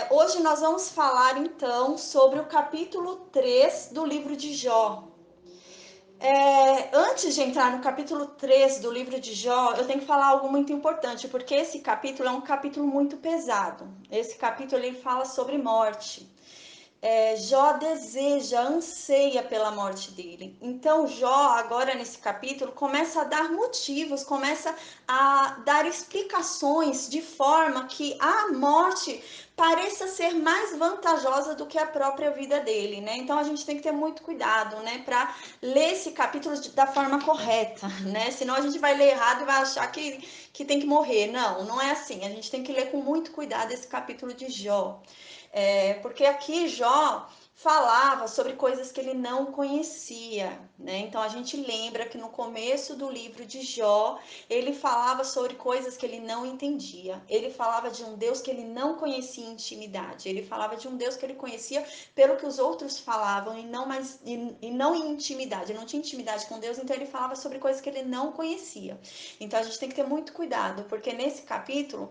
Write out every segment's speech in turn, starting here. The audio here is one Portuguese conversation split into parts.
Hoje nós vamos falar então sobre o capítulo 3 do livro de Jó. Antes de entrar no capítulo 3 do livro de Jó, eu tenho que falar algo muito importante, porque esse capítulo é um capítulo muito pesado. Esse capítulo ele fala sobre morte. Jó deseja, anseia pela morte dele. Então, Jó, agora nesse capítulo, começa a dar motivos, começa a dar explicações de forma que a morte pareça ser mais vantajosa do que a própria vida dele, né? Então, a gente tem que ter muito cuidado, né, para ler esse capítulo da forma correta, né? Senão a gente vai ler errado e vai achar que tem que morrer. Não, não é assim. A gente tem que ler com muito cuidado esse capítulo de Jó. Porque aqui Jó falava sobre coisas que ele não conhecia, né? Então a gente lembra que no começo do livro de Jó, ele falava sobre coisas que ele não entendia. Ele falava de um Deus que ele não conhecia em intimidade. Ele falava de um Deus que ele conhecia pelo que os outros falavam e não em intimidade. Ele não tinha intimidade com Deus, então ele falava sobre coisas que ele não conhecia. Então a gente tem que ter muito cuidado, porque nesse capítulo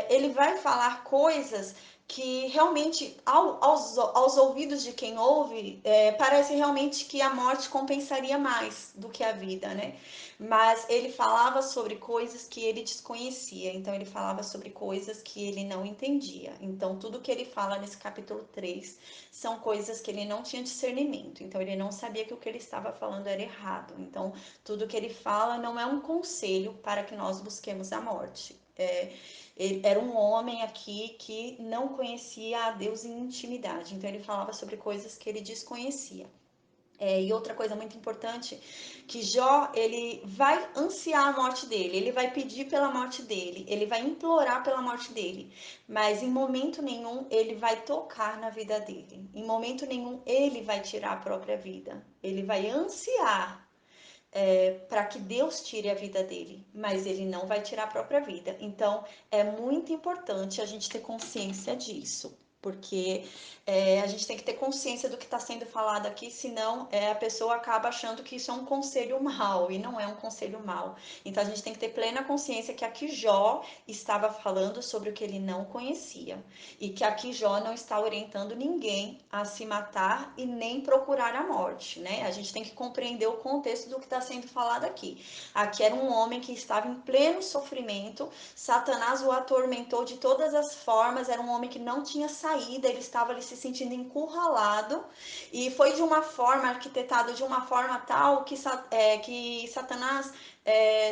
ele vai falar coisas que realmente aos ouvidos de quem ouve parece realmente que a morte compensaria mais do que a vida, né? Mas ele falava sobre coisas que ele desconhecia, então ele falava sobre coisas que ele não entendia. Então tudo que ele fala nesse capítulo 3 são coisas que ele não tinha discernimento, então ele não sabia que o que ele estava falando era errado. Então tudo que ele fala não é um conselho para que nós busquemos a morte. Ele era um homem aqui que não conhecia a Deus em intimidade, então ele falava sobre coisas que ele desconhecia. E outra coisa muito importante, que Jó, ele vai ansiar a morte dele, ele vai pedir pela morte dele, ele vai implorar pela morte dele, mas em momento nenhum ele vai tocar na vida dele, em momento nenhum ele vai tirar a própria vida, ele vai ansiar para que Deus tire a vida dele, mas ele não vai tirar a própria vida. Então é muito importante a gente ter consciência disso. Porque a gente tem que ter consciência do que está sendo falado aqui, senão a pessoa acaba achando que isso é um conselho mau, e não é um conselho mau. Então a gente tem que ter plena consciência que aqui Jó estava falando sobre o que ele não conhecia, e que aqui Jó não está orientando ninguém a se matar e nem procurar a morte, né? A gente tem que compreender o contexto do que está sendo falado aqui. Aqui era um homem que estava em pleno sofrimento, Satanás o atormentou de todas as formas, era um homem que não tinha saída, ele estava ali se sentindo encurralado, e foi de uma forma, arquitetado de uma forma tal que Satanás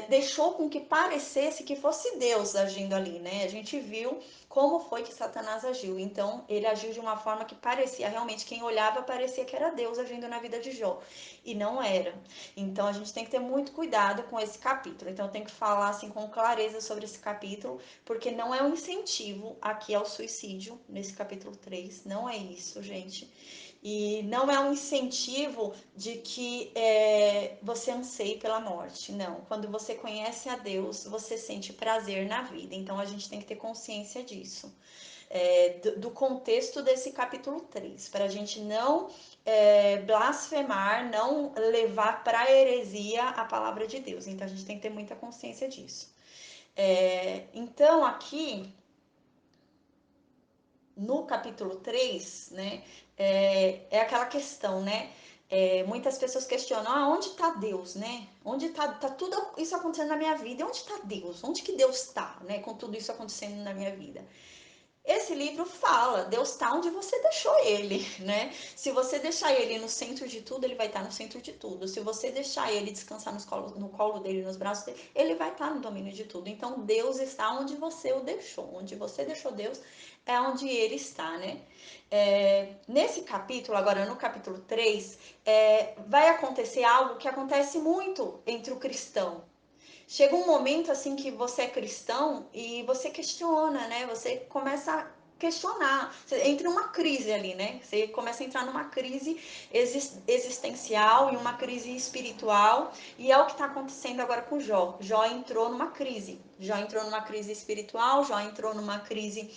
deixou com que parecesse que fosse Deus agindo ali, né? A gente viu como foi que Satanás agiu. Então, ele agiu de uma forma que parecia, realmente, quem olhava parecia que era Deus agindo na vida de Jó. E não era. Então, a gente tem que ter muito cuidado com esse capítulo. Então, eu tenho que falar assim com clareza sobre esse capítulo, porque não é um incentivo aqui ao suicídio, nesse capítulo 3. Não é isso, gente. E não é um incentivo de que você anseie pela morte, não. Quando você conhece a Deus, você sente prazer na vida. Então a gente tem que ter consciência disso, do contexto desse capítulo 3, para a gente não blasfemar, não levar para a heresia a palavra de Deus. Então a gente tem que ter muita consciência disso. Então aqui no capítulo 3, né, aquela questão, né? Muitas pessoas questionam, onde está Deus, né? Onde tá tudo isso acontecendo na minha vida? Onde está Deus? Onde que Deus está, né? Com tudo isso acontecendo na minha vida? Esse livro fala, Deus está onde você deixou ele, né? Se você deixar ele no centro de tudo, ele vai estar no centro de tudo. Se você deixar ele descansar no colo dele, nos braços dele, ele vai estar no domínio de tudo. Então, Deus está onde você o deixou. Onde você deixou Deus é onde ele está, né? Nesse capítulo, agora no capítulo 3, vai acontecer algo que acontece muito entre o cristão. Chega um momento assim que você é cristão e você questiona, né? Você começa a questionar, você entra em uma crise ali, né? Você começa a entrar numa crise existencial e uma crise espiritual, e é o que está acontecendo agora com Jó. Jó entrou numa crise espiritual, Jó entrou numa crise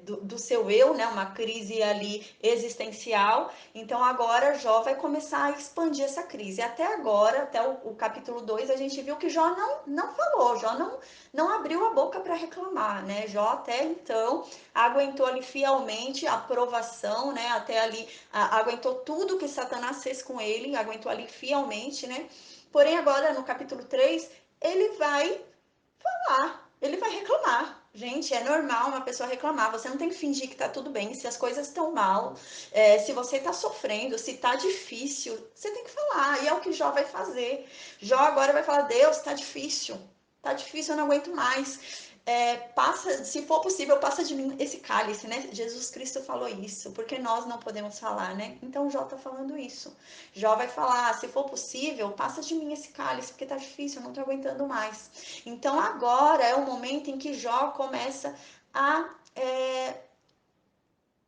do seu eu, né? Uma crise ali existencial. Então agora Jó vai começar a expandir essa crise. Até agora, até o capítulo 2, a gente viu que Jó não falou, Jó não abriu a boca para reclamar, né? Jó até então aguentou ali fielmente a provação, né? Até ali aguentou tudo que Satanás fez com ele, aguentou ali fielmente, né? Porém agora no capítulo 3, ele vai falar, ele vai reclamar. Gente, é normal uma pessoa reclamar. Você não tem que fingir que tá tudo bem. Se as coisas estão mal, se você tá sofrendo, se tá difícil, você tem que falar. E é o que Jó vai fazer. Jó agora vai falar: Deus, tá difícil. Tá difícil, eu não aguento mais. Passa, se for possível, passa de mim esse cálice, né? Jesus Cristo falou isso, porque nós não podemos falar, né? Então Jó tá falando isso. Jó vai falar: se for possível, passa de mim esse cálice, porque tá difícil, eu não tô aguentando mais. Então agora é o momento em que Jó começa a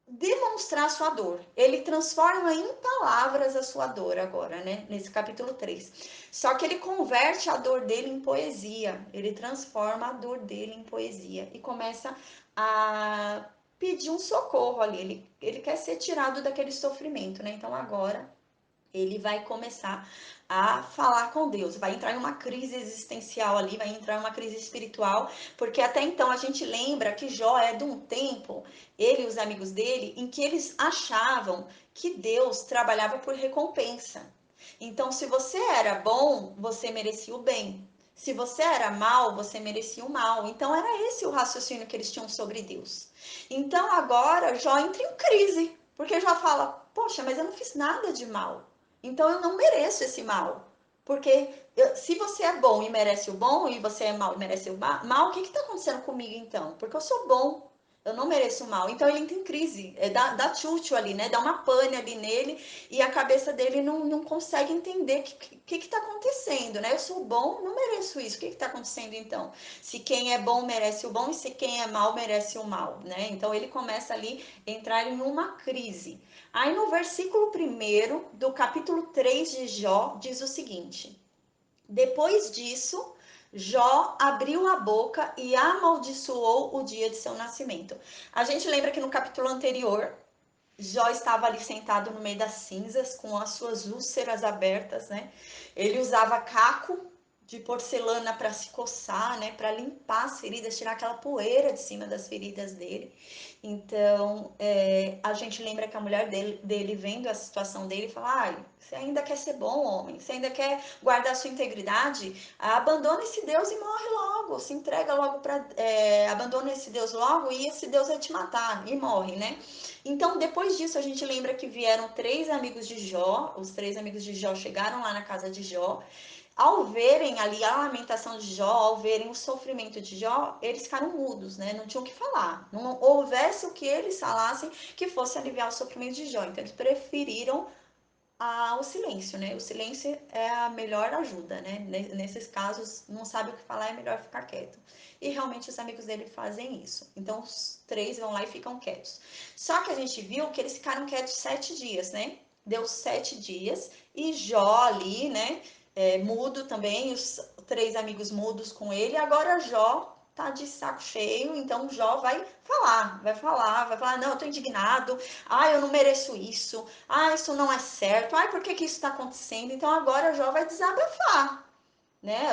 demonstrar a sua dor. Ele transforma em palavras a sua dor agora, né? Nesse capítulo 3. Só que ele converte a dor dele em poesia. Ele transforma a dor dele em poesia e começa a pedir um socorro ali. Ele quer ser tirado daquele sofrimento, né? Então agora ele vai começar a falar com Deus, vai entrar em uma crise existencial ali, vai entrar em uma crise espiritual, porque até então a gente lembra que Jó é de um tempo, ele e os amigos dele, em que eles achavam que Deus trabalhava por recompensa. Então, se você era bom, você merecia o bem. Se você era mal, você merecia o mal. Então, era esse o raciocínio que eles tinham sobre Deus. Então, agora, Jó entra em crise, porque Jó fala: poxa, mas eu não fiz nada de mal. Então eu não mereço esse mal. Porque se você é bom e merece o bom, e você é mal e merece o mal, o que está acontecendo comigo então? Porque eu sou bom, eu não mereço o mal. Então ele entra em crise, dá tchutchu ali, né? Dá uma pane ali nele, e a cabeça dele não consegue entender o que está acontecendo, né? Eu sou bom, não mereço isso. O que está acontecendo então? Se quem é bom merece o bom, e se quem é mal merece o mal, né? Então ele começa ali a entrar em uma crise. Aí no versículo 1 do capítulo 3 de Jó, diz o seguinte: depois disso, Jó abriu a boca e amaldiçoou o dia de seu nascimento. A gente lembra que no capítulo anterior, Jó estava ali sentado no meio das cinzas, com as suas úlceras abertas, né? Ele usava caco de porcelana para se coçar, né? Para limpar as feridas, tirar aquela poeira de cima das feridas dele. Então, a gente lembra que a mulher dele vendo a situação dele, fala: ai, você ainda quer ser bom, homem? Você ainda quer guardar sua integridade? Abandona esse Deus e morre logo. Se entrega logo para... abandona esse Deus logo e esse Deus vai te matar. E morre, né? Então, depois disso, a gente lembra que vieram 3 amigos de Jó. Os 3 amigos de Jó chegaram lá na casa de Jó. Ao verem ali a lamentação de Jó, ao verem o sofrimento de Jó, eles ficaram mudos, né? Não tinham o que falar. Não houvesse o que eles falassem que fosse aliviar o sofrimento de Jó. Então, eles preferiram o silêncio, né? O silêncio é a melhor ajuda, né? Nesses casos, não sabe o que falar, é melhor ficar quieto. E realmente os amigos dele fazem isso. Então, os 3 vão lá e ficam quietos. Só que a gente viu que eles ficaram quietos 7 dias, né? Deu 7 dias e Jó ali, né? Mudo também, os 3 amigos mudos com ele. Agora Jó tá de saco cheio, então Jó vai falar, não, eu tô indignado, eu não mereço isso, isso não é certo, por que isso está acontecendo? Então agora Jó vai desabafar, né?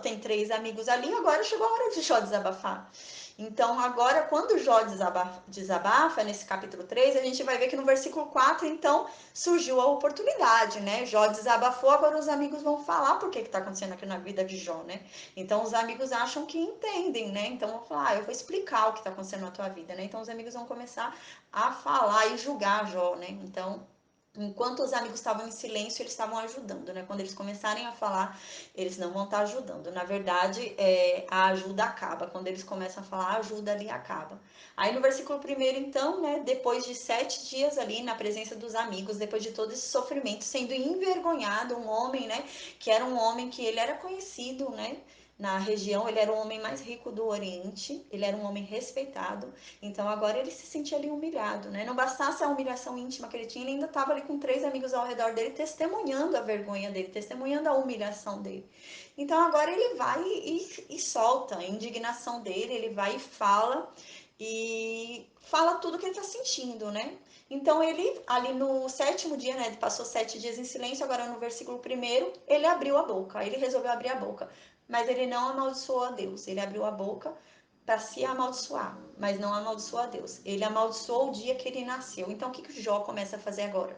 Tem 3 amigos ali, agora chegou a hora de Jó desabafar. Então, agora, quando Jó desabafa, nesse capítulo 3, a gente vai ver que no versículo 4, então, surgiu a oportunidade, né? Jó desabafou, agora os amigos vão falar por que está acontecendo aqui na vida de Jó, né? Então, os amigos acham que entendem, né? Então, vão falar: eu vou explicar o que está acontecendo na tua vida, né? Então, os amigos vão começar a falar e julgar Jó, né? Então, enquanto os amigos estavam em silêncio, eles estavam ajudando, né? Quando eles começarem a falar, eles não vão estar ajudando. Na verdade, a ajuda acaba. Quando eles começam a falar, a ajuda ali acaba. Aí no versículo 1, então, né? Depois de 7 dias ali na presença dos amigos, depois de todo esse sofrimento, sendo envergonhado, um homem, né? Que era um homem que ele era conhecido, né? Na região, ele era o homem mais rico do Oriente, ele era um homem respeitado, então agora ele se sentia ali humilhado, né? Não bastasse a humilhação íntima que ele tinha, ele ainda estava ali com 3 amigos ao redor dele, testemunhando a vergonha dele, testemunhando a humilhação dele. Então agora ele vai e solta a indignação dele, ele vai e fala, e fala tudo que ele está sentindo, né? Então ele, ali no sétimo dia, né? Ele passou 7 dias em silêncio, agora no versículo 1, ele abriu a boca, ele resolveu abrir a boca. Mas ele não amaldiçoou a Deus, ele abriu a boca para se amaldiçoar, mas não amaldiçoou a Deus. Ele amaldiçoou o dia que ele nasceu. Então o que que Jó começa a fazer agora?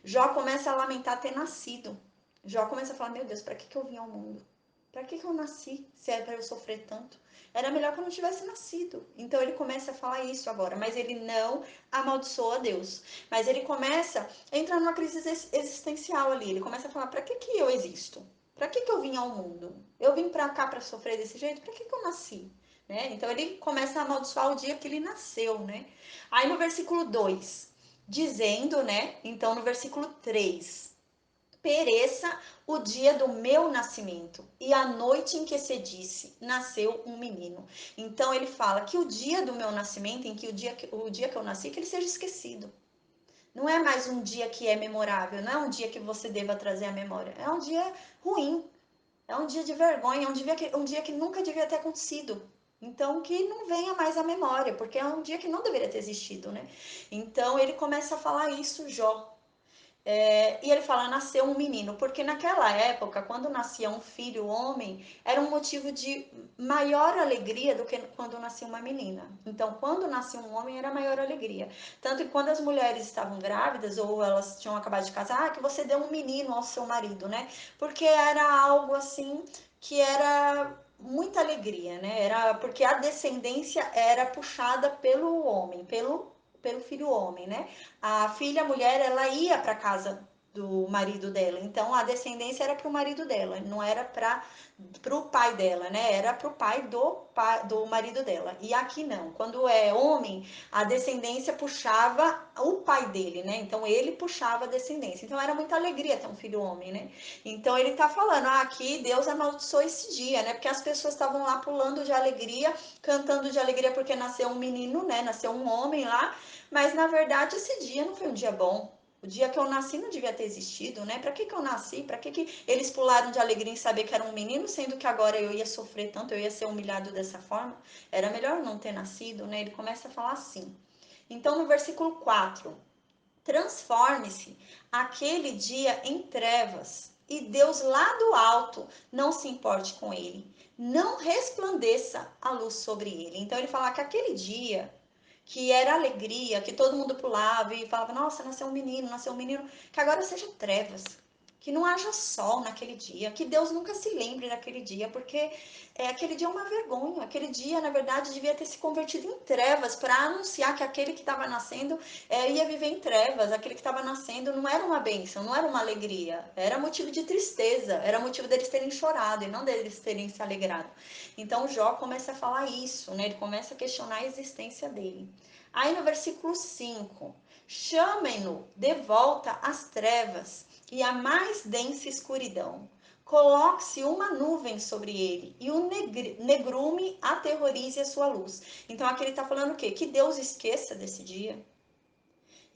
Jó começa a lamentar ter nascido. Jó começa a falar: meu Deus, para que eu vim ao mundo? Para que eu nasci se é para eu sofrer tanto? Era melhor que eu não tivesse nascido. Então ele começa a falar isso agora, mas ele não amaldiçoa a Deus. Mas ele começa a entrar numa crise existencial ali. Ele começa a falar: para que eu existo? Para que eu vim ao mundo? Eu vim para cá para sofrer desse jeito? Para que eu nasci? Né? Então ele começa a amaldiçoar o dia que ele nasceu, né? Aí no versículo 2, dizendo, né? Então no versículo 3, pereça o dia do meu nascimento e a noite em que se disse, nasceu um menino. Então ele fala que o dia do meu nascimento, em que o dia que eu nasci, que ele seja esquecido. Não é mais um dia que é memorável, não é um dia que você deva trazer à memória. É um dia ruim, é um dia de vergonha, é um dia que nunca devia ter acontecido. Então, que não venha mais à memória, porque é um dia que não deveria ter existido, né? Então, ele começa a falar isso, Jó. E ele fala: nasceu um menino, porque naquela época, quando nascia um filho homem, era um motivo de maior alegria do que quando nascia uma menina. Então, quando nascia um homem, era maior alegria. Tanto que quando as mulheres estavam grávidas ou elas tinham acabado de casar, que você deu um menino ao seu marido, né? Porque era algo assim que era muita alegria, né? Era porque a descendência era puxada pelo homem, pelo filho homem, né? A filha mulher, ela ia para casa do marido dela, então a descendência era para o marido dela, não era para o pai dela, né? Era para o pai do marido dela. E aqui não, quando é homem, a descendência puxava o pai dele, né? Então ele puxava a descendência. Então era muita alegria ter um filho homem, né? Então ele tá falando: aqui Deus amaldiçoou esse dia, né? Porque as pessoas estavam lá pulando de alegria, cantando de alegria porque nasceu um menino, né? Nasceu um homem lá, mas na verdade esse dia não foi um dia bom. O dia que eu nasci não devia ter existido, né? Para que eu nasci? Para que eles pularam de alegria em saber que era um menino, sendo que agora eu ia sofrer tanto, eu ia ser humilhado dessa forma? Era melhor não ter nascido, né? Ele começa a falar assim. Então, no versículo 4, transforme-se aquele dia em trevas, e Deus lá do alto não se importe com ele. Não resplandeça a luz sobre ele. Então, ele fala que aquele dia que era alegria, que todo mundo pulava e falava: nossa, nasceu um menino, que agora seja trevas, que não haja sol naquele dia, que Deus nunca se lembre daquele dia, porque aquele dia é uma vergonha, aquele dia, na verdade, devia ter se convertido em trevas, para anunciar que aquele que estava nascendo ia viver em trevas, aquele que estava nascendo não era uma bênção, não era uma alegria, era motivo de tristeza, era motivo deles terem chorado e não deles terem se alegrado. Então Jó começa a falar isso, né? Ele começa a questionar a existência dele. Aí no versículo 5, chamem-no de volta às trevas e à mais densa escuridão. Coloque-se uma nuvem sobre ele e o negrume aterrorize a sua luz. Então aqui ele está falando o quê? Que Deus esqueça desse dia,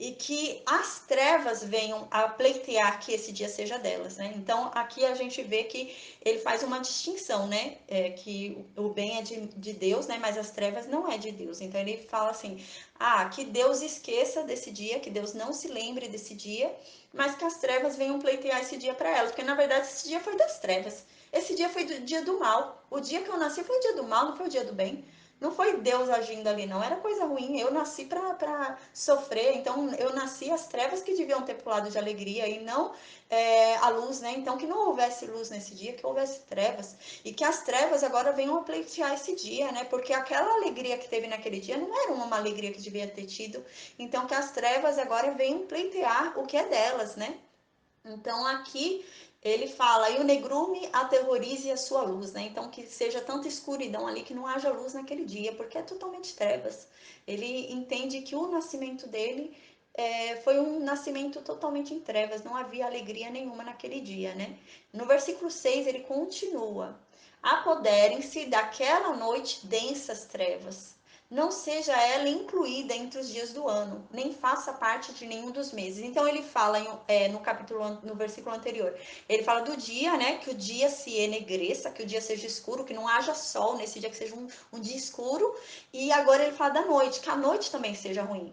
e que as trevas venham a pleitear que esse dia seja delas, né? Então aqui a gente vê que ele faz uma distinção, né? Que o bem é de Deus, né? Mas as trevas não é de Deus. Então ele fala assim: que Deus esqueça desse dia, que Deus não se lembre desse dia, mas que as trevas venham pleitear esse dia para elas, porque na verdade esse dia foi das trevas. Esse dia foi do dia do mal. O dia que eu nasci foi o dia do mal, não foi o dia do bem. Não foi Deus agindo ali, não. Era coisa ruim. Eu nasci para sofrer. Então, eu nasci as trevas que deviam ter pulado de alegria e não a luz, né? Então, que não houvesse luz nesse dia, que houvesse trevas. E que as trevas agora venham a pleitear esse dia, né? Porque aquela alegria que teve naquele dia não era uma alegria que devia ter tido. Então, que as trevas agora venham pleitear o que é delas, né? Então aqui ele fala: e o negrume aterrorize a sua luz, né? Então que seja tanta escuridão ali que não haja luz naquele dia, porque é totalmente trevas. Ele entende que o nascimento dele foi um nascimento totalmente em trevas, não havia alegria nenhuma naquele dia, né? No versículo 6 ele continua: apoderem-se daquela noite densas trevas, não seja ela incluída entre os dias do ano, nem faça parte de nenhum dos meses. Então ele fala no capítulo, no versículo anterior, ele fala do dia, né? Que o dia se enegreça, que o dia seja escuro, que não haja sol nesse dia, que seja um dia escuro. E agora ele fala da noite, que a noite também seja ruim.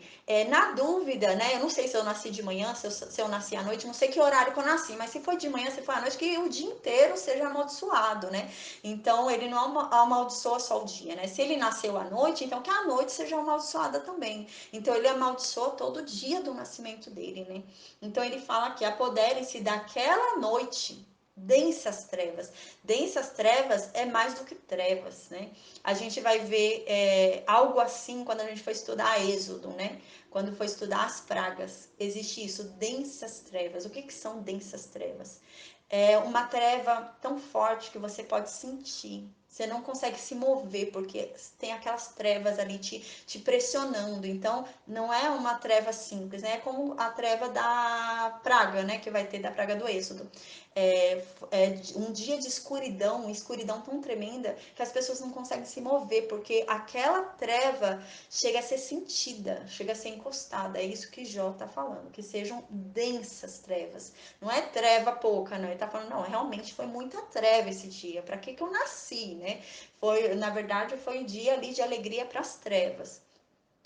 Na dúvida, né? Eu não sei se eu nasci de manhã, se eu nasci à noite, não sei que horário que eu nasci, mas se foi de manhã, se foi à noite, que o dia inteiro seja amaldiçoado, né? Então ele não amaldiçoa só o dia, né? Se ele nasceu à noite, então que a noite seja amaldiçoada também. Então ele amaldiçoa todo o dia do nascimento dele, né? Então ele fala que apoderem-se daquela noite densas trevas. Densas trevas é mais do que trevas, né? A gente vai ver algo assim quando a gente for estudar Êxodo, né? Quando for estudar as pragas, existe isso, densas trevas. O que são densas trevas? É uma treva tão forte que você pode sentir. Você não consegue se mover porque tem aquelas trevas ali te pressionando. Então, não é uma treva simples, né? É como a treva da praga, né? Que vai ter da praga do Êxodo. É um dia de escuridão, uma escuridão tão tremenda que as pessoas não conseguem se mover porque aquela treva chega a ser sentida, chega a ser encostada. É isso que Jó está falando, que sejam densas trevas. Não é treva pouca, não. Ele tá falando, não, realmente foi muita treva esse dia. Para que eu nasci, né? Foi, na verdade, foi um dia ali de alegria para as trevas.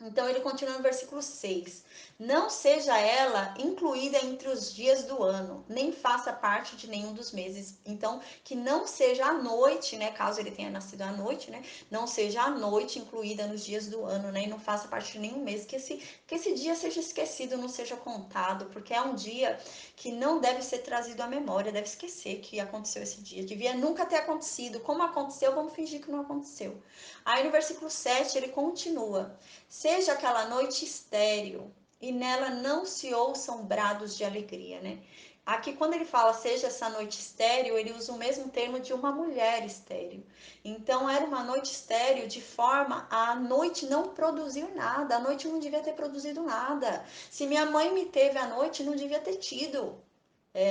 Então ele continua no versículo 6. Não seja ela incluída entre os dias do ano, nem faça parte de nenhum dos meses. Então, que não seja a noite, né? Caso ele tenha nascido à noite, né? Não seja a noite incluída nos dias do ano, né? E não faça parte de nenhum mês. Que esse dia seja esquecido, não seja contado, porque é um dia que não deve ser trazido à memória, deve esquecer que aconteceu esse dia. Devia nunca ter acontecido. Como aconteceu, vamos fingir que não aconteceu. Aí no versículo 7 ele continua. Seja aquela noite estéril e nela não se ouçam brados de alegria, né? Aqui, quando ele fala seja essa noite estéril, ele usa o mesmo termo de uma mulher estéril. Então, era uma noite estéril de forma a noite não produzir nada, a noite não devia ter produzido nada. Se minha mãe me teve à noite, não devia ter tido.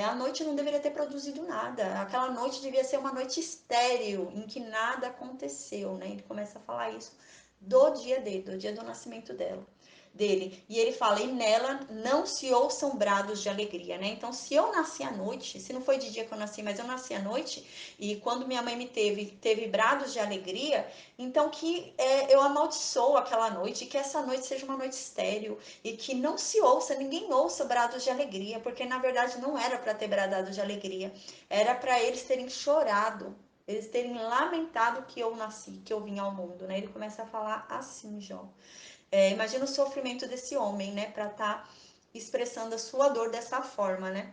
A noite não deveria ter produzido nada. Aquela noite devia ser uma noite estéril, em que nada aconteceu, né? Ele começa a falar isso do dia dele, do dia do nascimento dele. E ele fala, e nela não se ouçam brados de alegria, né? Então, se eu nasci à noite, se não foi de dia que eu nasci, mas eu nasci à noite, e quando minha mãe me teve brados de alegria, então que eu amaldiçoo aquela noite, que essa noite seja uma noite estéril, e que não se ouça, ninguém ouça brados de alegria, porque na verdade não era para ter bradado de alegria, era para eles terem chorado, eles terem lamentado que eu nasci, que eu vim ao mundo, né? Ele começa a falar assim, Jó. Imagina o sofrimento desse homem, né? Para estar expressando a sua dor dessa forma, né?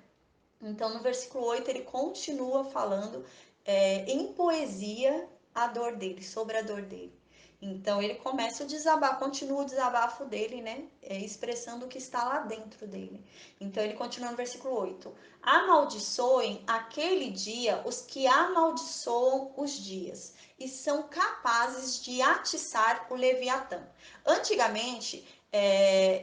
Então, no versículo 8, ele continua falando em poesia a dor dele, sobre a dor dele. Então, ele começa o desabafo, continua o desabafo dele, né? Expressando o que está lá dentro dele. Então, ele continua no versículo 8. Amaldiçoem aquele dia os que amaldiçoam os dias e são capazes de atiçar o Leviatã. Antigamente,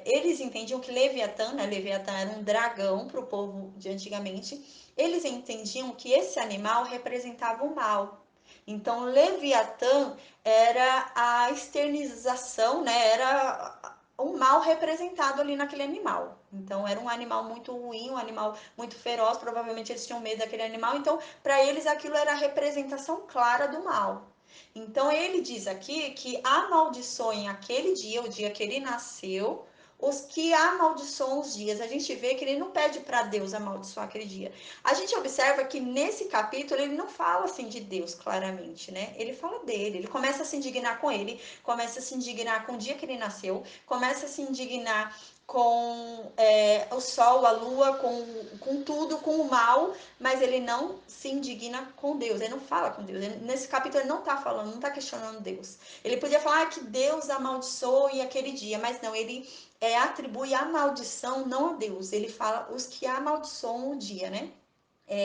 eles entendiam que Leviatã, né? Leviatã era um dragão para o povo de antigamente. Eles entendiam que esse animal representava o mal. Então, Leviatã era a externização, né? Era o mal representado ali naquele animal. Então, era um animal muito ruim, um animal muito feroz. Provavelmente eles tinham medo daquele animal. Então, para eles, aquilo era a representação clara do mal. Então, ele diz aqui que amaldiçoem aquele dia, o dia que ele nasceu, os que amaldiçoam os dias. A gente vê que ele não pede para Deus amaldiçoar aquele dia. A gente observa que nesse capítulo ele não fala assim de Deus claramente, né? Ele fala dele, ele começa a se indignar com ele, começa a se indignar com o dia que ele nasceu, começa a se indignar com o sol, a lua, com tudo, com o mal, mas ele não se indigna com Deus, ele não fala com Deus. Nesse capítulo ele não está falando, não está questionando Deus. Ele podia falar que Deus amaldiçoou aquele dia, mas não, ele atribui a maldição não a Deus, ele fala os que amaldiçoam o dia, né?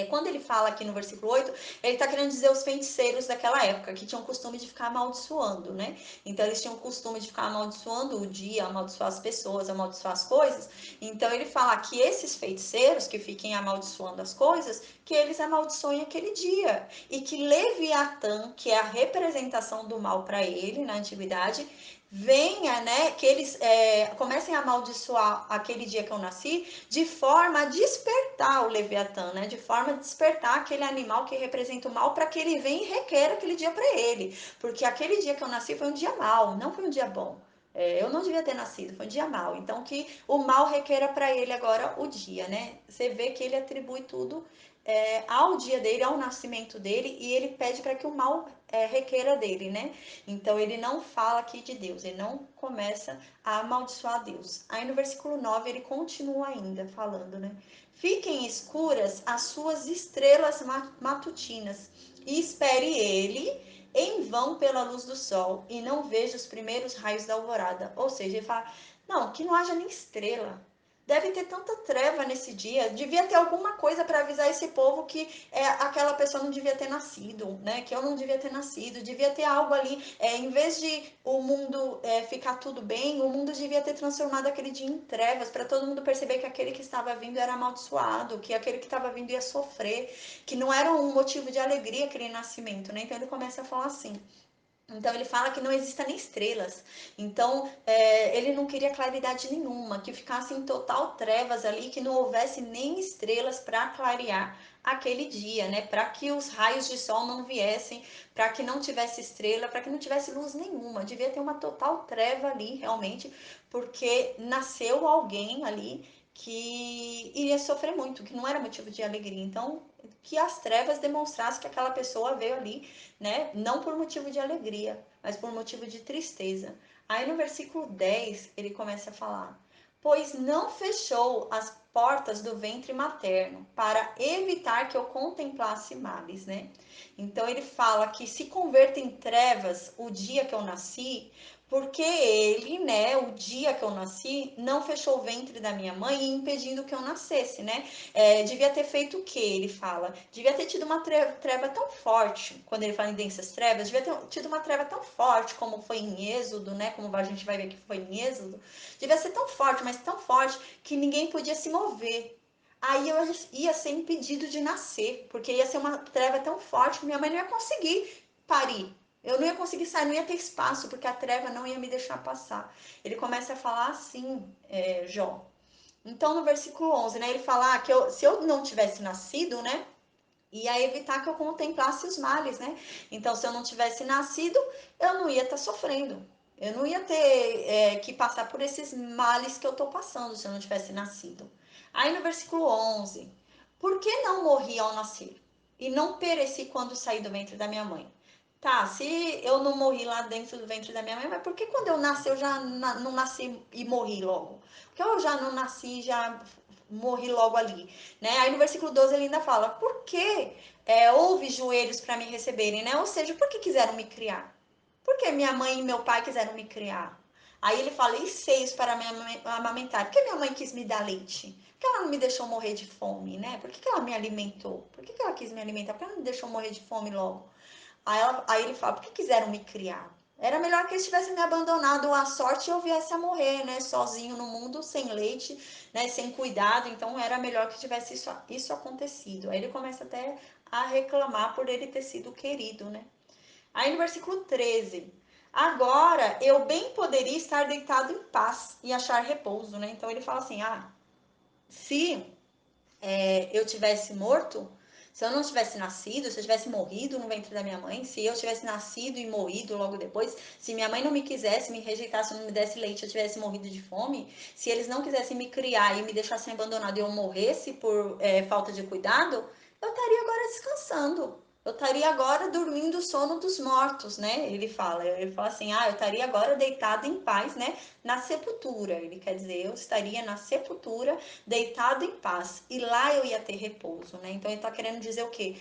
Quando ele fala aqui no versículo 8, ele está querendo dizer os feiticeiros daquela época, que tinham o costume de ficar amaldiçoando, né? Então, eles tinham o costume de ficar amaldiçoando o dia, amaldiçoar as pessoas, amaldiçoar as coisas. Então, ele fala que esses feiticeiros que fiquem amaldiçoando as coisas, que eles amaldiçoem aquele dia. E que Leviatã, que é a representação do mal para ele na antiguidade, venha, né, que eles comecem a amaldiçoar aquele dia que eu nasci, de forma a despertar o Leviatã, né, de forma a despertar aquele animal que representa o mal, para que ele venha e requeira aquele dia para ele, porque aquele dia que eu nasci foi um dia mau, não foi um dia bom. Eu não devia ter nascido, foi um dia mau. Então, que o mal requeira para ele agora o dia, né? Você vê que ele atribui tudo ao dia dele, ao nascimento dele, e ele pede para que o mal requeira dele, né? Então ele não fala aqui de Deus, ele não começa a amaldiçoar Deus. Aí no versículo 9 ele continua ainda falando, né? Fiquem escuras as suas estrelas matutinas e espere ele em vão pela luz do sol e não veja os primeiros raios da alvorada. Ou seja, ele fala, não, que não haja nem estrela. Deve ter tanta treva nesse dia. Devia ter alguma coisa para avisar esse povo que aquela pessoa não devia ter nascido, né? Que eu não devia ter nascido. Devia ter algo ali. Em vez de o mundo ficar tudo bem, o mundo devia ter transformado aquele dia em trevas para todo mundo perceber que aquele que estava vindo era amaldiçoado, que aquele que estava vindo ia sofrer, que não era um motivo de alegria aquele nascimento, né? Então ele começa a falar assim. Então ele fala que não exista nem estrelas. Então ele não queria claridade nenhuma, que ficasse em total trevas ali, que não houvesse nem estrelas para clarear aquele dia, né? Para que os raios de sol não viessem, para que não tivesse estrela, para que não tivesse luz nenhuma. Devia ter uma total treva ali, realmente, porque nasceu alguém ali que iria sofrer muito, que não era motivo de alegria. Então, que as trevas demonstrassem que aquela pessoa veio ali, né? Não por motivo de alegria, mas por motivo de tristeza. Aí no versículo 10 ele começa a falar: pois não fechou as portas do ventre materno para evitar que eu contemplasse males, né? Então ele fala que se converta em trevas o dia que eu nasci, porque ele, né, o dia que eu nasci, não fechou o ventre da minha mãe, impedindo que eu nascesse, né? Devia ter feito o que? Ele fala. Devia ter tido uma treva tão forte, quando ele fala em densas trevas, devia ter tido uma treva tão forte como foi em Êxodo, né? Como a gente vai ver que foi em Êxodo. Devia ser tão forte, mas tão forte, que ninguém podia se mover. Aí eu ia ser impedido de nascer, porque ia ser uma treva tão forte que minha mãe não ia conseguir parir. Eu não ia conseguir sair, não ia ter espaço, porque a treva não ia me deixar passar. Ele começa a falar assim, Jó. Então, no versículo 11, né, ele fala que se eu não tivesse nascido, né, ia evitar que eu contemplasse os males, né? Então, se eu não tivesse nascido, eu não ia estar sofrendo. Eu não ia ter que passar por esses males que eu estou passando se eu não tivesse nascido. Aí no versículo 11, por que não morri ao nascer? E não pereci quando saí do ventre da minha mãe? Tá, se eu não morri lá dentro do ventre da minha mãe, mas por que quando eu nasci eu já não nasci e morri logo? Porque eu já não nasci e já morri logo ali, né? Aí no versículo 12 ele ainda fala, por que houve joelhos para me receberem, né? Ou seja, por que quiseram me criar? Por que minha mãe e meu pai quiseram me criar? Aí ele fala, e seios para me amamentar? Por que minha mãe quis me dar leite? Por que ela não me deixou morrer de fome, né? Por que ela me alimentou? Por que ela quis me alimentar? Por que ela não me deixou morrer de fome logo? Aí ele fala, por que quiseram me criar? Era melhor que eles tivessem me abandonado à sorte e eu viesse a morrer, né? Sozinho no mundo, sem leite, né? Sem cuidado. Então era melhor que tivesse isso acontecido. Aí ele começa até a reclamar por ele ter sido querido, né? Aí no versículo 13. Agora eu bem poderia estar deitado em paz e achar repouso, né? Então ele fala assim: se eu tivesse morto, se eu não tivesse nascido, se eu tivesse morrido no ventre da minha mãe, se eu tivesse nascido e morrido logo depois, se minha mãe não me quisesse, me rejeitasse, não me desse leite, eu tivesse morrido de fome, se eles não quisessem me criar e me deixassem abandonado e eu morresse por falta de cuidado, eu estaria agora descansando. Eu estaria agora dormindo o sono dos mortos, né? Ele fala assim, eu estaria agora deitado em paz, né? Na sepultura. Ele quer dizer, eu estaria na sepultura deitado em paz, e lá eu ia ter repouso, né? Então ele está querendo dizer o quê?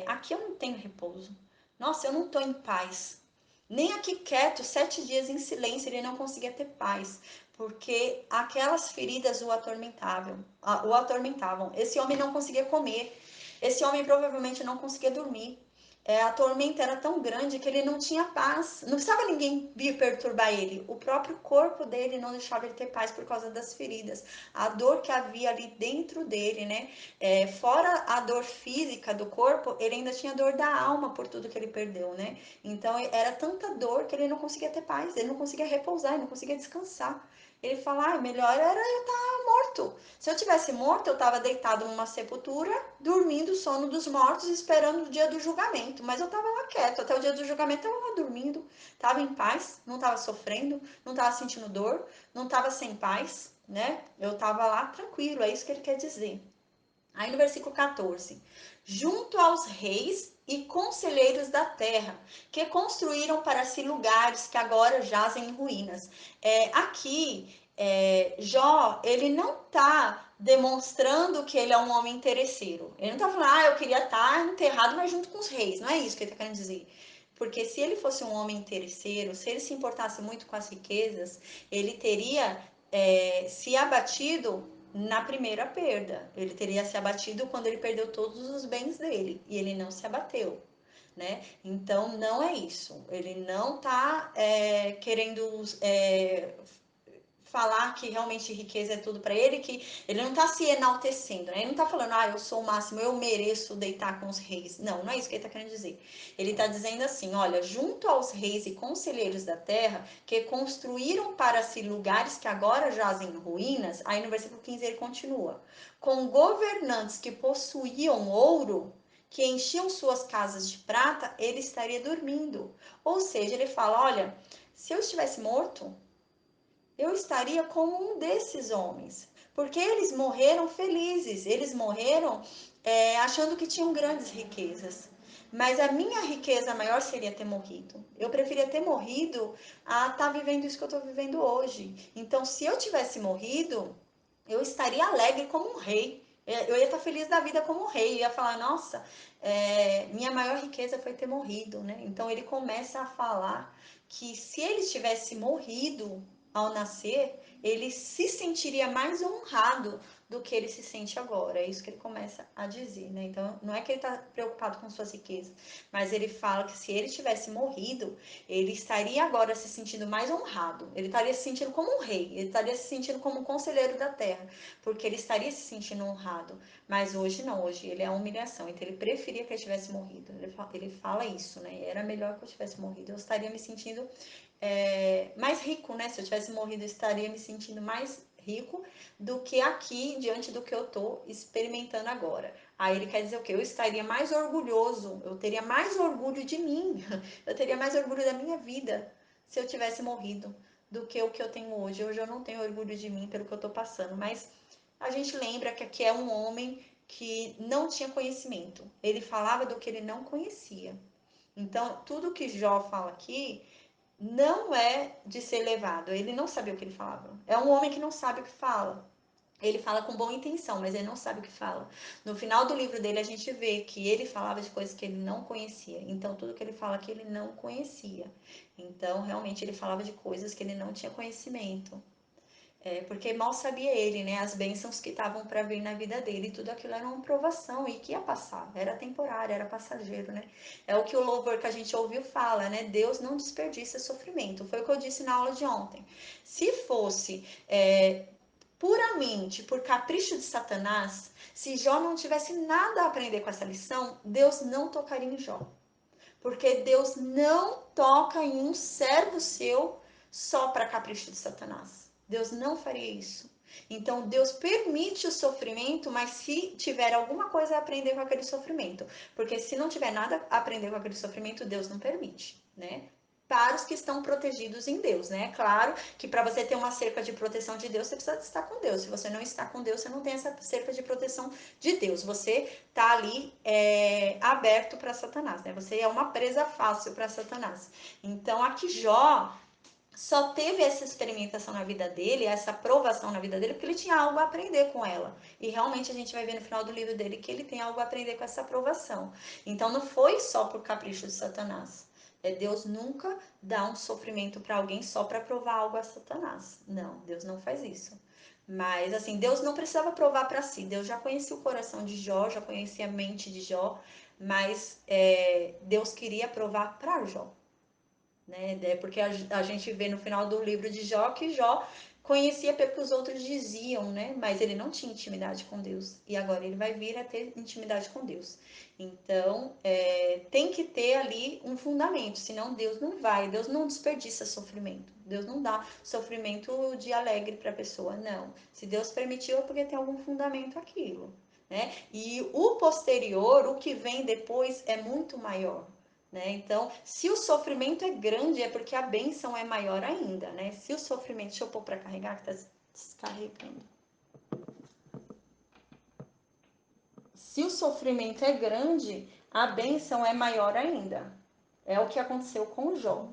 Aqui eu não tenho repouso. Nossa, eu não estou em paz. Nem aqui quieto, 7 dias em silêncio, ele não conseguia ter paz, porque aquelas feridas o atormentavam. Esse homem não conseguia comer. Esse homem provavelmente não conseguia dormir. A tormenta era tão grande que ele não tinha paz. Não precisava ninguém vir perturbar ele. O próprio corpo dele não deixava ele ter paz por causa das feridas. A dor que havia ali dentro dele, né? Fora a dor física do corpo, ele ainda tinha dor da alma por tudo que ele perdeu, né? Então era tanta dor que ele não conseguia ter paz, ele não conseguia repousar, ele não conseguia descansar. Ele fala, melhor era eu estar morto. Se eu tivesse morto, eu estava deitado numa sepultura, dormindo o sono dos mortos, esperando o dia do julgamento. Mas eu estava lá quieto, até o dia do julgamento eu estava lá dormindo, estava em paz, não estava sofrendo, não estava sentindo dor, não estava sem paz, né? Eu estava lá tranquilo, é isso que ele quer dizer. Aí no versículo 14: junto aos reis e conselheiros da terra, que construíram para si lugares que agora jazem em ruínas. Aqui, Jó, ele não está demonstrando que ele é um homem interesseiro. Ele não está falando, eu queria estar enterrado, mas junto com os reis. Não é isso que ele está querendo dizer. Porque se ele fosse um homem interesseiro, se ele se importasse muito com as riquezas, ele teria se abatido na primeira perda. Ele teria se abatido quando ele perdeu todos os bens dele, e ele não se abateu, né? Então não é isso. Ele não está querendo falar que realmente riqueza é tudo para ele, que ele não está se enaltecendo, né? Ele não está falando, eu sou o máximo, eu mereço deitar com os reis. Não, não é isso que ele está querendo dizer. Ele está dizendo assim, olha, junto aos reis e conselheiros da terra, que construíram para si lugares que agora jazem em ruínas, aí no versículo 15 ele continua, com governantes que possuíam ouro, que enchiam suas casas de prata, ele estaria dormindo. Ou seja, ele fala, olha, se eu estivesse morto, eu estaria como um desses homens, porque eles morreram felizes, eles morreram achando que tinham grandes riquezas. Mas a minha riqueza maior seria ter morrido. Eu preferia ter morrido a estar vivendo isso que eu estou vivendo hoje. Então, se eu tivesse morrido, eu estaria alegre como um rei. Eu ia estar feliz da vida como um rei. Eu ia falar, nossa, minha maior riqueza foi ter morrido, né? Então ele começa a falar que se ele tivesse morrido ao nascer, ele se sentiria mais honrado do que ele se sente agora. É isso que ele começa a dizer, né? Então, não é que ele está preocupado com suas riquezas, mas ele fala que se ele tivesse morrido, ele estaria agora se sentindo mais honrado. Ele estaria se sentindo como um rei, ele estaria se sentindo como um conselheiro da terra, porque ele estaria se sentindo honrado. Mas hoje não, hoje ele é a humilhação. Então, ele preferia que ele tivesse morrido. Ele fala isso, né? Era melhor que eu tivesse morrido. Eu estaria me sentindo mais rico, né? Se eu tivesse morrido, eu estaria me sentindo mais rico do que aqui, diante do que eu estou experimentando agora. Aí ele quer dizer o quê? Eu estaria mais orgulhoso, eu teria mais orgulho de mim, eu teria mais orgulho da minha vida se eu tivesse morrido do que o que eu tenho hoje. Hoje eu não tenho orgulho de mim pelo que eu estou passando, mas a gente lembra que aqui é um homem que não tinha conhecimento. Ele falava do que ele não conhecia. Então, tudo que Jó fala aqui não é de ser levado. Ele não sabia o que ele falava. É um homem que não sabe o que fala. Ele fala com boa intenção, mas ele não sabe o que fala. No final do livro dele, a gente vê que ele falava de coisas que ele não conhecia. Então, tudo que ele fala que ele não conhecia. Então, realmente, ele falava de coisas que ele não tinha conhecimento. Porque mal sabia ele, né, as bênçãos que estavam para vir na vida dele, tudo aquilo era uma provação e que ia passar, era temporário, era passageiro, né? É o que o louvor que a gente ouviu fala, né? Deus não desperdiça sofrimento. Foi o que eu disse na aula de ontem. Se fosse puramente por capricho de Satanás, se Jó não tivesse nada a aprender com essa lição, Deus não tocaria em Jó. Porque Deus não toca em um servo seu só para capricho de Satanás. Deus não faria isso. Então Deus permite o sofrimento, mas se tiver alguma coisa a aprender com aquele sofrimento. Porque se não tiver nada a aprender com aquele sofrimento, Deus não permite, né? Para os que estão protegidos em Deus, né? É claro que para você ter uma cerca de proteção de Deus, você precisa estar com Deus. Se você não está com Deus, você não tem essa cerca de proteção de Deus. Você tá ali aberto para Satanás, né? Você é uma presa fácil para Satanás. Então, aqui Jó só teve essa experimentação na vida dele, essa provação na vida dele, porque ele tinha algo a aprender com ela. E realmente a gente vai ver no final do livro dele que ele tem algo a aprender com essa provação. Então não foi só por capricho de Satanás. Deus nunca dá um sofrimento para alguém só para provar algo a Satanás. Não, Deus não faz isso. Mas assim, Deus não precisava provar para si. Deus já conhecia o coração de Jó, já conhecia a mente de Jó, mas Deus queria provar para Jó, né? Porque a gente vê no final do livro de Jó que Jó conhecia pelo que os outros diziam, né? Mas ele não tinha intimidade com Deus. E agora ele vai vir a ter intimidade com Deus. Então, tem que ter ali um fundamento, senão Deus não vai. Deus não desperdiça sofrimento. Deus não dá sofrimento de alegre para a pessoa, não. Se Deus permitiu é porque tem algum fundamento aquilo, né? E o posterior, o que vem depois, é muito maior. Né? Então, se o sofrimento é grande, é porque a bênção é maior ainda, né? Se o sofrimento, deixa eu pôr para carregar, que está descarregando. Se o sofrimento é grande, a bênção é maior ainda. É o que aconteceu com Jó.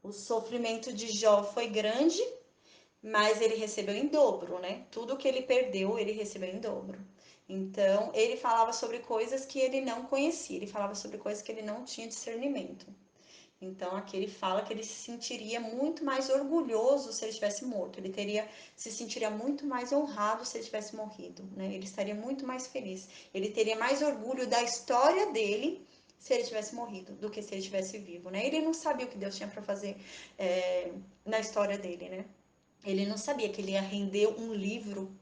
O sofrimento de Jó foi grande, mas ele recebeu em dobro, né? Tudo que ele perdeu, ele recebeu em dobro. Então, ele falava sobre coisas que ele não conhecia, ele falava sobre coisas que ele não tinha discernimento. Então, aqui ele fala que ele se sentiria muito mais orgulhoso se ele tivesse morto. Ele se sentiria muito mais honrado se ele tivesse morrido, né? Ele estaria muito mais feliz. Ele teria mais orgulho da história dele se ele tivesse morrido do que se ele estivesse vivo, né? Ele não sabia o que Deus tinha para fazer na história dele, né? Ele não sabia que ele ia render um livro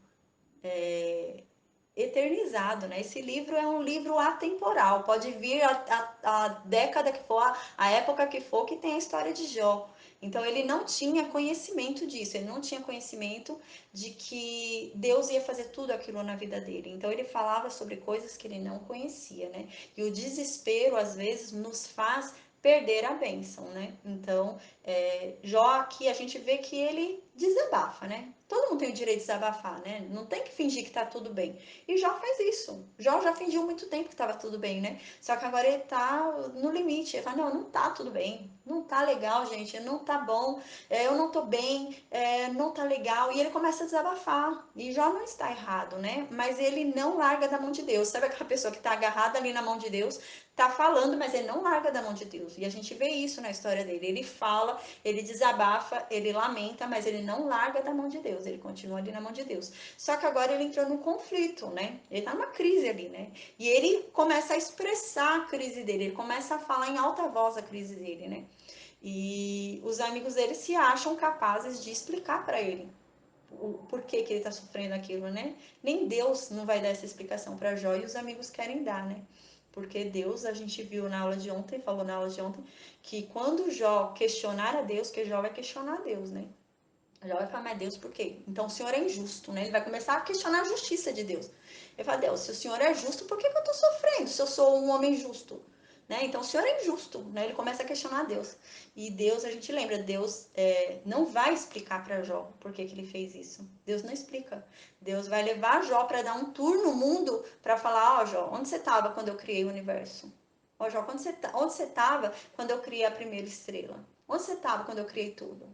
eternizado, né? Esse livro é um livro atemporal, pode vir a década que for, a época que for, que tem a história de Jó. Então ele não tinha conhecimento disso, ele não tinha conhecimento de que Deus ia fazer tudo aquilo na vida dele. Então ele falava sobre coisas que ele não conhecia, né? E o desespero às vezes nos faz perder a bênção, né? Então, Jó aqui a gente vê que ele desabafa, né? Todo mundo tem o direito de desabafar, né? Não tem que fingir que tá tudo bem. E Jó fez isso. Jó já fingiu muito tempo que estava tudo bem, né? Só que agora ele tá no limite. Ele fala, não, não tá tudo bem. Não tá legal, gente. Não tá bom. Eu não tô bem. Não tá legal. E ele começa a desabafar. E Jó não está errado, né? Mas ele não larga da mão de Deus. Sabe aquela pessoa que tá agarrada ali na mão de Deus? Tá falando, mas ele não larga da mão de Deus. E a gente vê isso na história dele. Ele fala, ele desabafa, ele lamenta, mas ele não larga da mão de Deus. Ele continua ali na mão de Deus. Só que agora ele entrou num conflito, né? Ele tá numa crise ali, né? E ele começa a expressar a crise dele, ele começa a falar em alta voz a crise dele, né? E os amigos dele se acham capazes de explicar para ele o porquê que ele tá sofrendo aquilo, né? Nem Deus não vai dar essa explicação para Jó e os amigos querem dar, né? Porque Deus, a gente viu na aula de ontem, falou na aula de ontem, que quando Jó questionar a Deus, que Jó vai questionar a Deus, né? Já vai falar, mas Deus, por quê? Então o Senhor é injusto, né? Ele vai começar a questionar a justiça de Deus. Ele fala, Deus, se o Senhor é justo, por que eu tô sofrendo se eu sou um homem justo? Né? Então o Senhor é injusto, né? Ele começa a questionar Deus. E Deus, a gente lembra, Deus não vai explicar para Jó por que ele fez isso. Deus não explica. Deus vai levar Jó para dar um tour no mundo para falar, ó, Jó, onde você estava quando eu criei o universo? Ó, Jó, onde você estava quando eu criei a primeira estrela? Onde você estava quando eu criei tudo?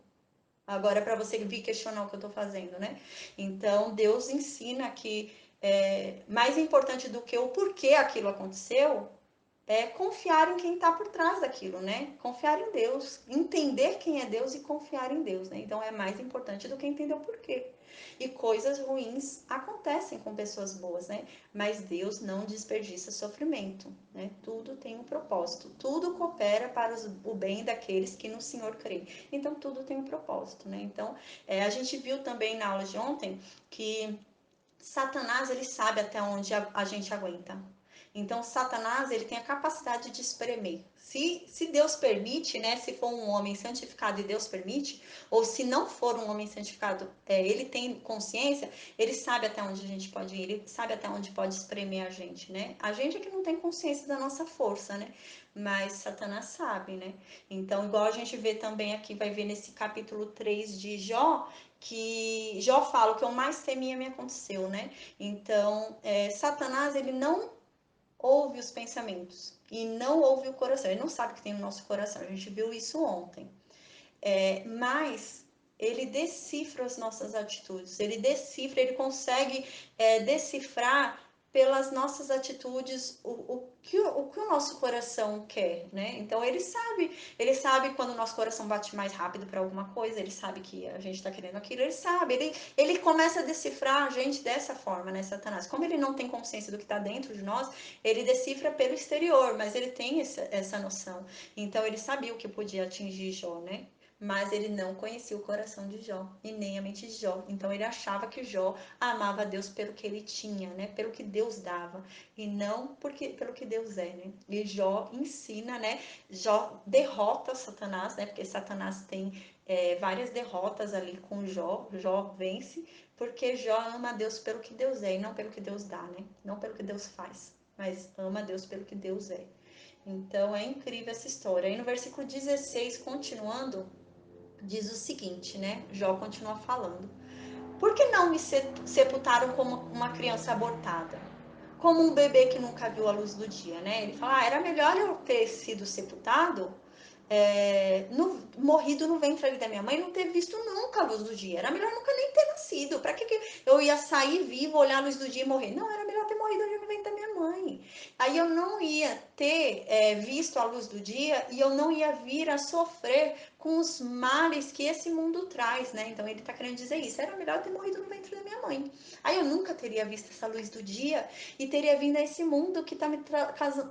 Agora, para você vir questionar o que eu estou fazendo, né? Então, Deus ensina que mais importante do que o porquê aquilo aconteceu é confiar em quem está por trás daquilo, né? Confiar em Deus, entender quem é Deus e confiar em Deus, né? Então, é mais importante do que entender o porquê. E coisas ruins acontecem com pessoas boas, né? Mas Deus não desperdiça sofrimento, né? Tudo tem um propósito, tudo coopera para o bem daqueles que no Senhor creem. Então, tudo tem um propósito, né? Então, a gente viu também na aula de ontem que Satanás, ele sabe até onde a gente aguenta. Então, Satanás, ele tem a capacidade de espremer. Se Deus permite, né, se for um homem santificado e Deus permite, ou se não for um homem santificado, ele tem consciência, ele sabe até onde a gente pode ir, ele sabe até onde pode espremer a gente, né? A gente é que não tem consciência da nossa força, né? Mas Satanás sabe, né? Então, igual a gente vê também aqui, vai ver nesse capítulo 3 de Jó, que Jó fala, o que eu mais temia me aconteceu, né? Então, Satanás, ele não ouve os pensamentos e não ouve o coração. Ele não sabe o que tem no nosso coração. A gente viu isso ontem. Mas ele decifra as nossas atitudes. Ele decifra, ele consegue decifrar pelas nossas atitudes, o que o nosso coração quer, né? Então ele sabe quando o nosso coração bate mais rápido para alguma coisa, ele sabe que a gente está querendo aquilo, ele sabe, ele começa a decifrar a gente dessa forma, né, Satanás? Como ele não tem consciência do que está dentro de nós, ele decifra pelo exterior, mas ele tem essa noção. Então ele sabia o que podia atingir Jó, né? Mas ele não conhecia o coração de Jó e nem a mente de Jó. Então ele achava que Jó amava a Deus pelo que ele tinha, né? Pelo que Deus dava e não pelo que Deus é, né? E Jó ensina, né? Jó derrota Satanás, né? Porque Satanás tem várias derrotas ali com Jó. Jó vence porque Jó ama a Deus pelo que Deus é e não pelo que Deus dá, né? Não pelo que Deus faz, mas ama a Deus pelo que Deus é. Então é incrível essa história. Aí no versículo 16, continuando, diz o seguinte, né? Jó continua falando. Por que não me sepultaram como uma criança abortada? Como um bebê que nunca viu a luz do dia, né? Ele fala, era melhor eu ter sido sepultado, morrido no ventre ali da minha mãe, não ter visto nunca a luz do dia. Era melhor nunca nem ter nascido. Para que eu ia sair vivo, olhar a luz do dia e morrer? Não, era melhor ter morrido ali no ventre da minha mãe. Aí eu não ia ter visto a luz do dia e eu não ia vir a sofrer com os males que esse mundo traz, né? Então ele tá querendo dizer isso. Era melhor ter morrido no ventre da minha mãe. Aí eu nunca teria visto essa luz do dia e teria vindo a esse mundo que tá me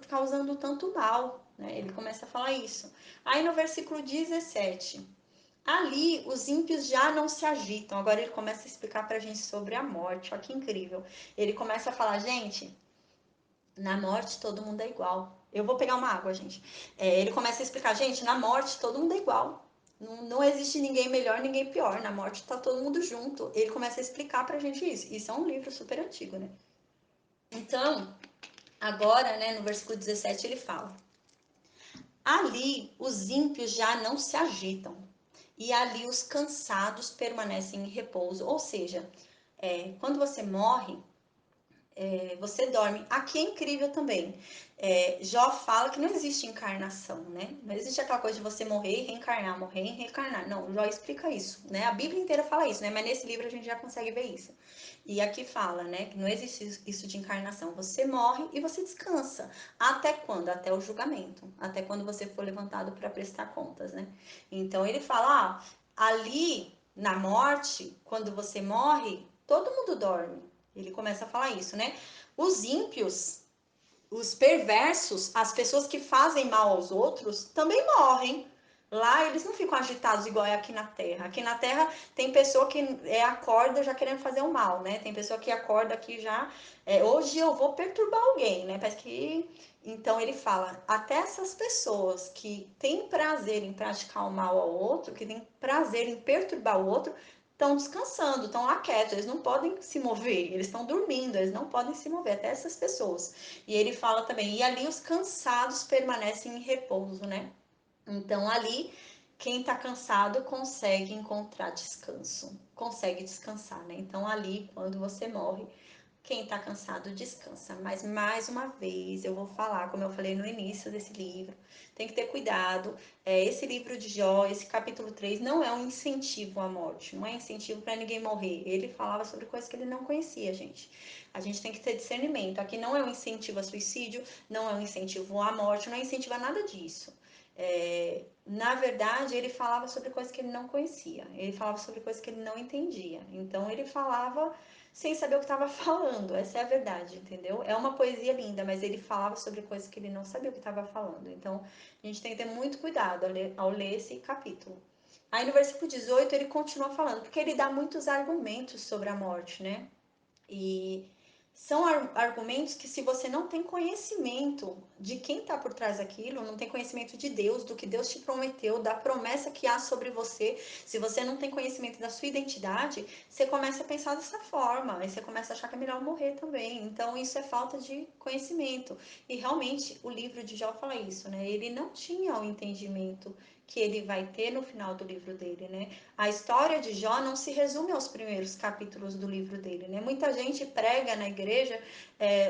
causando tanto mal, né? Ele começa a falar isso. Aí no versículo 17, ali os ímpios já não se agitam. Agora ele começa a explicar pra gente sobre a morte. Olha que incrível. Ele começa a falar, gente, na morte todo mundo é igual. Eu vou pegar uma água, gente. Ele começa a explicar, gente, na morte todo mundo é igual. Não existe ninguém melhor, ninguém pior. Na morte tá todo mundo junto. Ele começa a explicar pra gente isso. Isso é um livro super antigo, né? Então, agora, né, no versículo 17 ele fala: ali os ímpios já não se agitam, e ali os cansados permanecem em repouso. Ou seja, quando você morre, você dorme. Aqui é incrível também. Jó fala que não existe encarnação, né? Não existe aquela coisa de você morrer e reencarnar, morrer e reencarnar. Não, Jó explica isso, né? A Bíblia inteira fala isso, né? Mas nesse livro a gente já consegue ver isso. E aqui fala, né, que não existe isso de encarnação. Você morre e você descansa. Até quando? Até o julgamento. Até quando você for levantado para prestar contas, né? Então ele fala, ali na morte, quando você morre, todo mundo dorme. Ele começa a falar isso, né? Os ímpios, os perversos, as pessoas que fazem mal aos outros, também morrem. Lá eles não ficam agitados igual é aqui na Terra. Aqui na Terra tem pessoa que acorda já querendo fazer o mal, né? Tem pessoa que acorda aqui já, hoje eu vou perturbar alguém, né? Parece que... Então ele fala, até essas pessoas que têm prazer em praticar o mal ao outro, que têm prazer em perturbar o outro, estão descansando, estão lá quietos, eles não podem se mover, eles estão dormindo, eles não podem se mover, até essas pessoas. E ele fala também, e ali os cansados permanecem em repouso, né? Então ali, quem está cansado consegue encontrar descanso, consegue descansar, né? Então ali, quando você morre, quem está cansado descansa. Mas mais uma vez eu vou falar, como eu falei no início desse livro, tem que ter cuidado. Esse livro de Jó, esse capítulo 3, não é um incentivo à morte, não é incentivo para ninguém morrer. Ele falava sobre coisas que ele não conhecia, gente. A gente tem que ter discernimento. Aqui não é um incentivo a suicídio, não é um incentivo à morte, não é incentivo a nada disso. Na verdade, ele falava sobre coisas que ele não conhecia, ele falava sobre coisas que ele não entendia. Então, ele falava sem saber o que estava falando, essa é a verdade, entendeu? É uma poesia linda, mas ele falava sobre coisas que ele não sabia o que estava falando. Então, a gente tem que ter muito cuidado ao ler esse capítulo. Aí, no versículo 18, ele continua falando, porque ele dá muitos argumentos sobre a morte, né? E são argumentos que, se você não tem conhecimento de quem está por trás daquilo, não tem conhecimento de Deus, do que Deus te prometeu, da promessa que há sobre você, se você não tem conhecimento da sua identidade, você começa a pensar dessa forma, aí você começa a achar que é melhor morrer também. Então, isso é falta de conhecimento. E realmente, o livro de Jó fala isso, né? Ele não tinha o entendimento que ele vai ter no final do livro dele, né? A história de Jó não se resume aos primeiros capítulos do livro dele, né? Muita gente prega na igreja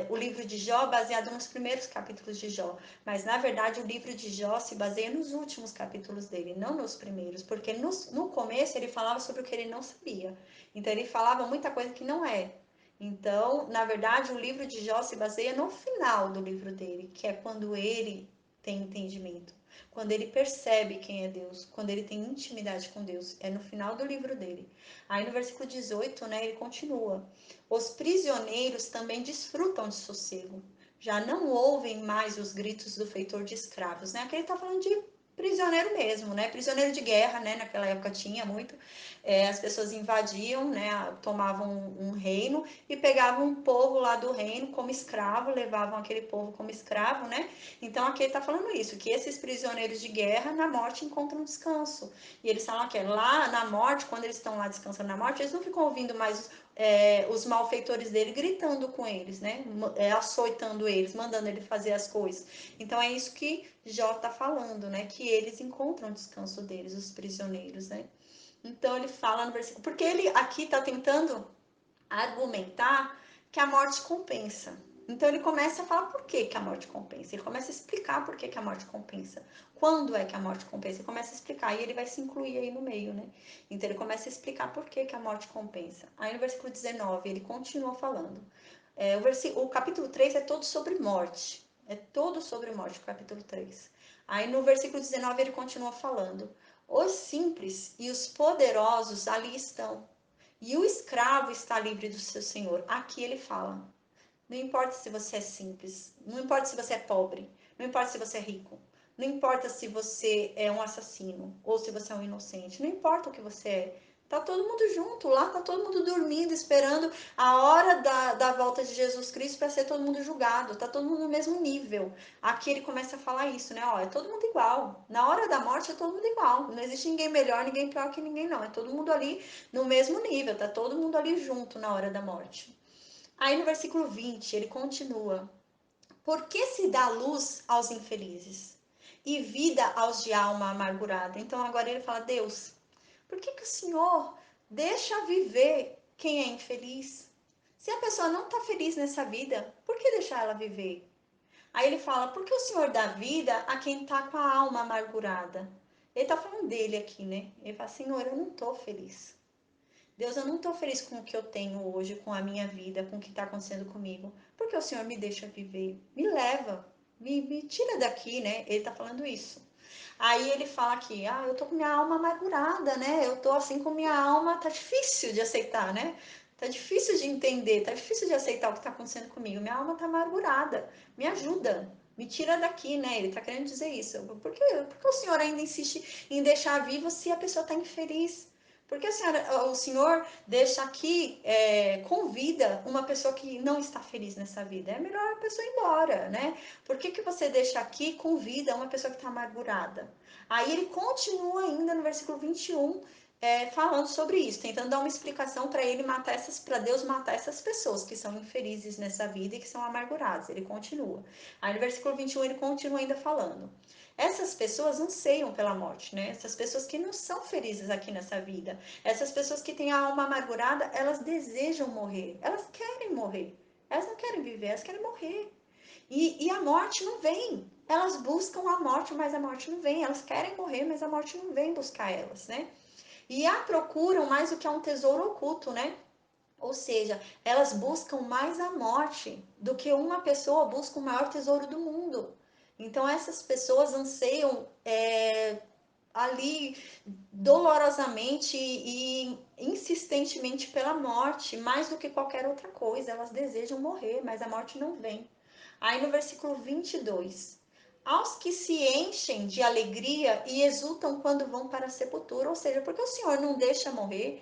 o livro de Jó baseado nos primeiros capítulos de Jó, mas na verdade o livro de Jó se baseia nos últimos capítulos dele, não nos primeiros, porque no começo ele falava sobre o que ele não sabia, então ele falava muita coisa que não é. Então, na verdade, o livro de Jó se baseia no final do livro dele, que é quando ele tem entendimento, quando ele percebe quem é Deus, quando ele tem intimidade com Deus. É no final do livro dele. Aí no versículo 18, né, ele continua: os prisioneiros também desfrutam de sossego. Já não ouvem mais os gritos do feitor de escravos, né? Aqui ele está falando de prisioneiro mesmo, né? Prisioneiro de guerra, né? Naquela época tinha muito. As pessoas invadiam, né? Tomavam um reino e pegavam um povo lá do reino como escravo, levavam aquele povo como escravo, né? Então aqui ele está falando isso, que esses prisioneiros de guerra na morte encontram descanso. E eles falam que lá na morte, quando eles estão lá descansando na morte, eles não ficam ouvindo mais os malfeitores dele gritando com eles, né? Açoitando eles, mandando ele fazer as coisas. Então é isso que Jó está falando, né? Que eles encontram descanso deles, os prisioneiros, né? Então ele fala no versículo, porque ele aqui está tentando argumentar que a morte compensa. Então ele começa a falar por que, que a morte compensa. Ele começa a explicar por que, que a morte compensa. Quando é que a morte compensa? Ele começa a explicar e ele vai se incluir aí no meio, né? Então ele começa a explicar por que, que a morte compensa. Aí no versículo 19 ele continua falando. O capítulo 3 é todo sobre morte. É todo sobre morte o capítulo 3. Aí no versículo 19 ele continua falando. Os simples e os poderosos ali estão, e o escravo está livre do seu senhor. Aqui ele fala: não importa se você é simples, não importa se você é pobre, não importa se você é rico, não importa se você é um assassino ou se você é um inocente, não importa o que você é. Tá todo mundo junto lá, tá todo mundo dormindo, esperando a hora da volta de Jesus Cristo para ser todo mundo julgado. Tá todo mundo no mesmo nível. Aqui ele começa a falar isso, né? Ó, é todo mundo igual. Na hora da morte é todo mundo igual. Não existe ninguém melhor, ninguém pior que ninguém, não. É todo mundo ali no mesmo nível. Tá todo mundo ali junto na hora da morte. Aí no versículo 20 ele continua: por que se dá luz aos infelizes e vida aos de alma amargurada? Então agora ele fala: Deus, por que, que o Senhor deixa viver quem é infeliz? Se a pessoa não está feliz nessa vida, por que deixar ela viver? Aí ele fala: por que o Senhor dá vida a quem está com a alma amargurada? Ele está falando dele aqui, né? Ele fala: Senhor, eu não estou feliz. Deus, eu não estou feliz com o que eu tenho hoje, com a minha vida, com o que está acontecendo comigo. Porque o Senhor me deixa viver, me leva, me tira daqui, né? Ele está falando isso. Aí ele fala aqui: eu tô com minha alma amargurada, né? Eu tô assim com minha alma, tá difícil de aceitar, né? Tá difícil de entender, tá difícil de aceitar o que está acontecendo comigo. Minha alma tá amargurada. Me ajuda, me tira daqui, né? Ele tá querendo dizer isso. Por que o Senhor ainda insiste em deixar vivo se a pessoa tá infeliz? Porque o Senhor deixa aqui com vida uma pessoa que não está feliz nessa vida. É melhor a pessoa ir embora, né? Por que, que você deixa aqui com vida uma pessoa que está amargurada? Aí ele continua ainda no versículo 21, falando sobre isso, tentando dar uma explicação para ele matar para Deus matar essas pessoas que são infelizes nessa vida e que são amarguradas. Ele continua. Aí no versículo 21 ele continua ainda falando. Essas pessoas anseiam pela morte, né? Essas pessoas que não são felizes aqui nessa vida. Essas pessoas que têm a alma amargurada, elas desejam morrer. Elas querem morrer. Elas não querem viver, elas querem morrer. E a morte não vem. Elas buscam a morte, mas a morte não vem. Elas querem morrer, mas a morte não vem buscar elas, né? E a procuram mais do que é um tesouro oculto, né? Ou seja, elas buscam mais a morte do que uma pessoa busca o maior tesouro do mundo. Então, essas pessoas anseiam ali dolorosamente e insistentemente pela morte, mais do que qualquer outra coisa. Elas desejam morrer, mas a morte não vem. Aí no versículo 22, aos que se enchem de alegria e exultam quando vão para a sepultura, ou seja, porque o Senhor não deixa morrer,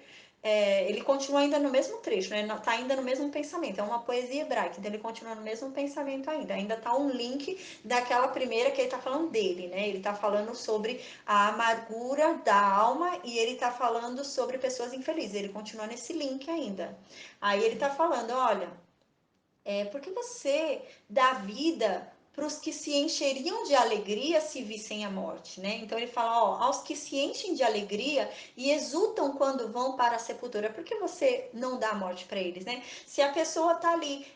ele continua ainda no mesmo trecho, né? Tá ainda no mesmo pensamento, é uma poesia hebraica, então ele continua no mesmo pensamento ainda tá um link daquela primeira que ele tá falando dele, né? Ele tá falando sobre a amargura da alma e ele tá falando sobre pessoas infelizes, ele continua nesse link ainda. Aí ele tá falando, olha, porque você dá vida para os que se encheriam de alegria se vissem a morte, né? Então ele fala, ó, aos que se enchem de alegria e exultam quando vão para a sepultura, por que você não dá a morte para eles, né? Se a pessoa tá ali,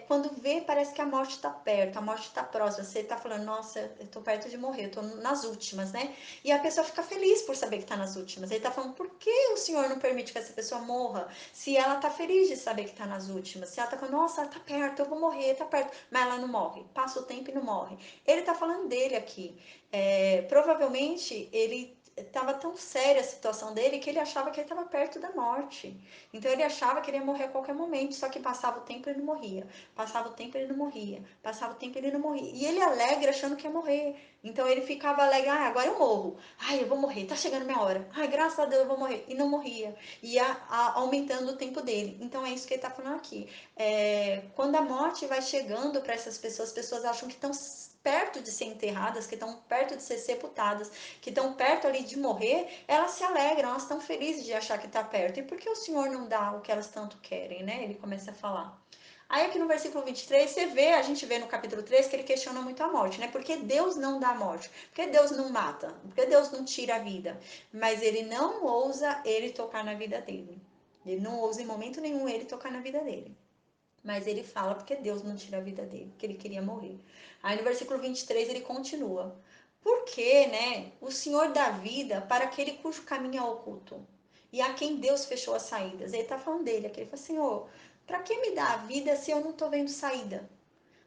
quando vê, parece que a morte está perto, a morte está próxima, você tá falando, nossa, eu tô perto de morrer, eu tô nas últimas, né? E a pessoa fica feliz por saber que tá nas últimas. Ele tá falando, por que o Senhor não permite que essa pessoa morra? Se ela tá feliz de saber que tá nas últimas, se ela tá falando, nossa, ela tá perto, eu vou morrer, tá perto, mas ela não morre, passa o tempo e não morre. Ele tá falando dele aqui. Provavelmente ele estava tão séria a situação dele que ele achava que ele estava perto da morte. Então ele achava que ele ia morrer a qualquer momento, só que passava o tempo e ele não morria. Passava o tempo e ele não morria. Passava o tempo e ele não morria. E ele alegre achando que ia morrer. Então ele ficava alegre, agora eu morro. Ai, eu vou morrer, tá chegando minha hora. Ai, graças a Deus eu vou morrer. E não morria. Ia aumentando o tempo dele. Então é isso que ele está falando aqui. Quando a morte vai chegando para essas pessoas, as pessoas acham que estão perto de ser enterradas, que estão perto de ser sepultadas, que estão perto ali de morrer, elas se alegram, elas estão felizes de achar que está perto. E por que o Senhor não dá o que elas tanto querem, né? Ele começa a falar. Aí aqui no versículo 23, a gente vê no capítulo 3 que ele questiona muito a morte, né? Por que Deus não dá a morte? Por que Deus não mata? Por que Deus não tira a vida? Mas ele não ousa ele tocar na vida dele. Ele não ousa em momento nenhum ele tocar na vida dele. Mas ele fala porque Deus não tira a vida dele, porque ele queria morrer. Aí no versículo 23 ele continua. Porque, né, o Senhor dá vida para aquele cujo caminho é oculto e a quem Deus fechou as saídas. Ele está falando dele aqui. Ele fala, Senhor, para que me dá a vida se eu não estou vendo saída?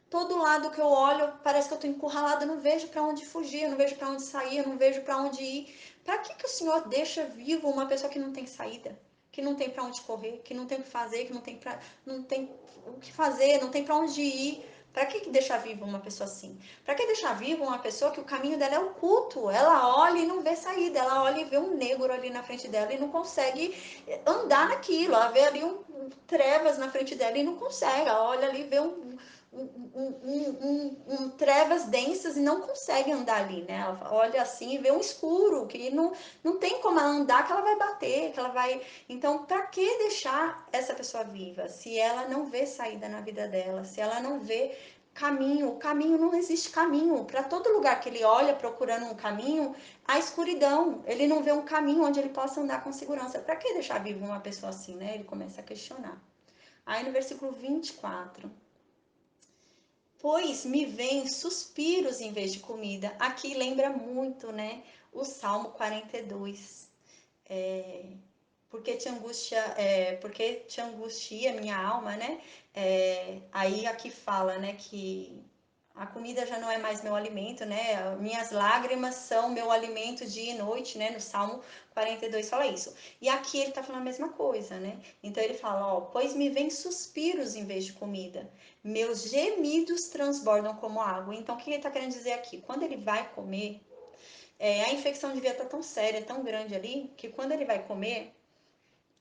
Todo lado que eu olho parece que eu estou encurralada, eu não vejo para onde fugir, eu não vejo para onde sair, eu não vejo para onde ir. Para que o Senhor deixa vivo uma pessoa que não tem saída? Que não tem para onde correr, que não tem o que fazer, que não tem o que fazer, não tem para onde ir. Para que deixar vivo uma pessoa assim? Para que deixar vivo uma pessoa que o caminho dela é oculto? Ela olha e não vê saída, ela olha e vê um negro ali na frente dela e não consegue andar naquilo. Ela vê ali trevas na frente dela e não consegue. Ela olha ali e vê trevas densas e não consegue andar ali, né? Ela olha assim e vê um escuro que não tem como ela andar, que ela vai bater, que ela vai. Então, para que deixar essa pessoa viva se ela não vê saída na vida dela, se ela não vê caminho? O caminho, não existe caminho. Para todo lugar que ele olha procurando um caminho, há escuridão. Ele não vê um caminho onde ele possa andar com segurança. Para que deixar viva uma pessoa assim, né? Ele começa a questionar. Aí no versículo 24. Pois me vêm suspiros em vez de comida. Aqui lembra muito, né, o Salmo 42. Porque te angustia minha alma, né? Aí aqui fala, né, que a comida já não é mais meu alimento, né? Minhas lágrimas são meu alimento dia e noite, né? No Salmo 42 fala isso. E aqui ele tá falando a mesma coisa, né? Então ele fala, ó, pois me vêm suspiros em vez de comida, meus gemidos transbordam como água. Então o que ele tá querendo dizer aqui? Quando ele vai comer, a infecção devia estar tão séria, tão grande ali, que quando ele vai comer,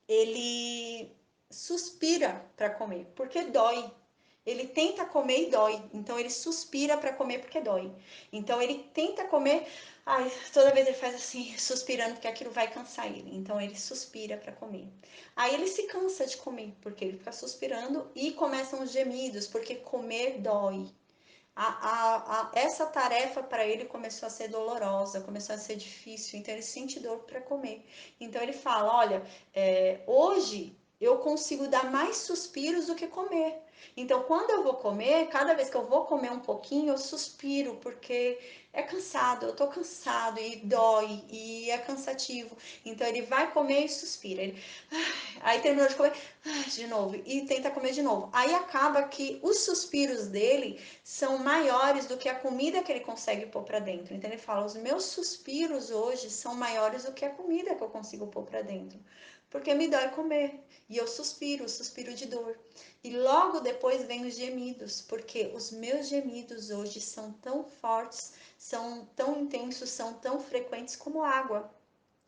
ele suspira para comer, porque dói. Ele tenta comer e dói. Então ele suspira para comer porque dói. Então ele tenta comer, ai, toda vez ele faz assim, suspirando porque aquilo vai cansar ele. Então ele suspira para comer. Aí ele se cansa de comer, porque ele fica suspirando e começam os gemidos, porque comer dói. Essa tarefa para ele começou a ser dolorosa, começou a ser difícil, então ele sente dor para comer. Então ele fala: olha, hoje eu consigo dar mais suspiros do que comer. Então, quando eu vou comer, cada vez que eu vou comer um pouquinho, eu suspiro, porque é cansado, eu tô cansado e dói e é cansativo. Então, ele vai comer e suspira. Aí terminou de comer, de novo, e tenta comer de novo. Aí acaba que os suspiros dele são maiores do que a comida que ele consegue pôr para dentro. Então, ele fala: os meus suspiros hoje são maiores do que a comida que eu consigo pôr para dentro. Porque me dói comer. E eu suspiro de dor. E logo depois vem os gemidos, porque os meus gemidos hoje são tão fortes, são tão intensos, são tão frequentes como água.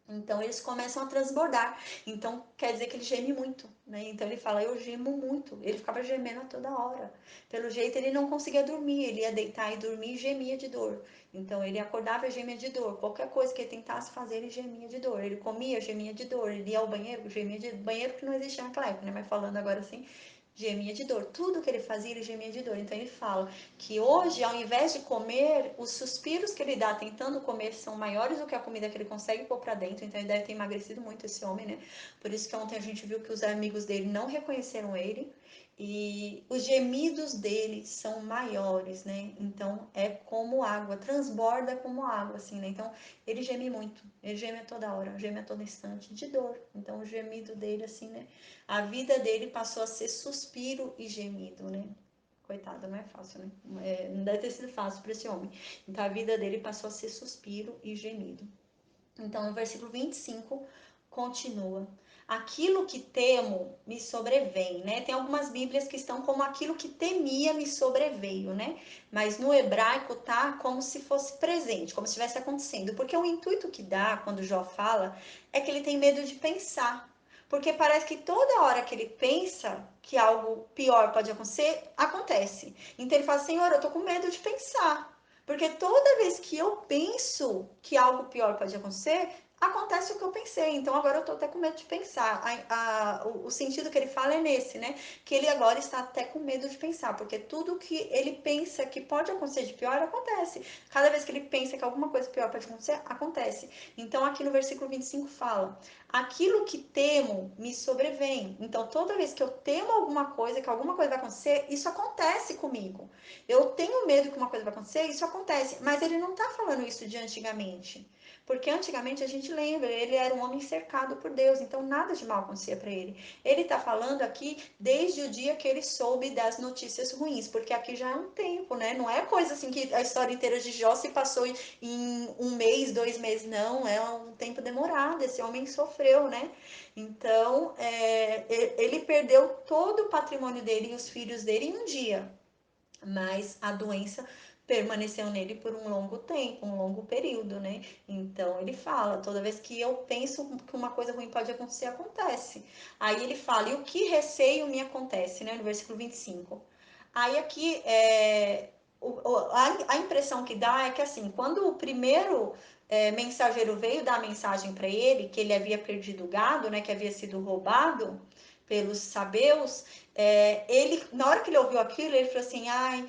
Então eles começam a transbordar. Então quer dizer que ele geme muito, né? Então ele fala: eu gemo muito. Ele ficava gemendo a toda hora. Pelo jeito ele não conseguia dormir, ele ia deitar e dormir e gemia de dor. Então ele acordava e gemia de dor. Qualquer coisa que ele tentasse fazer, ele gemia de dor. Ele comia, gemia de dor. Ele ia ao banheiro, gemia de banheiro, que não existia naquela época, né? Mas falando agora assim, gemia de dor. Tudo que ele fazia, ele gemia de dor. Então ele fala que hoje, ao invés de comer, os suspiros que ele dá tentando comer são maiores do que a comida que ele consegue pôr para dentro. Então ele deve ter emagrecido muito, esse homem, né? Por isso que ontem a gente viu que os amigos dele não reconheceram ele. E os gemidos dele são maiores, né? Então é como água, transborda como água, assim, né? Então ele geme muito, ele geme a toda hora, geme a todo instante de dor. Então o gemido dele, assim, né? A vida dele passou a ser suspiro e gemido, né? Coitado, não é fácil, né? Não deve ter sido fácil para esse homem. Então a vida dele passou a ser suspiro e gemido. Então no versículo 25 continua. Aquilo que temo me sobrevém, né? Tem algumas bíblias que estão como aquilo que temia me sobreveio, né? Mas no hebraico tá como se fosse presente, como se estivesse acontecendo. Porque o intuito que dá quando Jó fala é que ele tem medo de pensar. Porque parece que toda hora que ele pensa que algo pior pode acontecer, acontece. Então ele fala, Senhor, eu tô com medo de pensar. Porque toda vez que eu penso que algo pior pode acontecer, acontece o que eu pensei. Então agora eu tô até com medo de pensar. O sentido que ele fala é nesse, né? Que ele agora está até com medo de pensar, porque tudo que ele pensa que pode acontecer de pior, acontece. Cada vez que ele pensa que alguma coisa pior pode acontecer, acontece. Então aqui no versículo 25 fala: aquilo que temo me sobrevém. Então toda vez que eu temo alguma coisa, que alguma coisa vai acontecer, isso acontece comigo. Eu tenho medo que uma coisa vai acontecer, isso acontece. Mas ele não está falando isso de antigamente. Porque antigamente a gente lembra, ele era um homem cercado por Deus, então nada de mal acontecia para ele. Ele está falando aqui desde o dia que ele soube das notícias ruins, porque aqui já é um tempo, né? Não é coisa assim que a história inteira de Jó se passou em um mês, 2 meses, não. É um tempo demorado. Esse homem sofreu, né? Então, ele perdeu todo o patrimônio dele e os filhos dele em um dia, mas a doença permaneceu nele por um longo tempo, um longo período, né? Então ele fala, toda vez que eu penso que uma coisa ruim pode acontecer, acontece. Aí ele fala, e o que receio me acontece, né? No versículo 25. Aí aqui, a impressão que dá é que assim, quando o primeiro mensageiro veio dar a mensagem para ele, que ele havia perdido o gado, né? Que havia sido roubado pelos sabeus, ele, na hora que ele ouviu aquilo, ele falou assim, ai,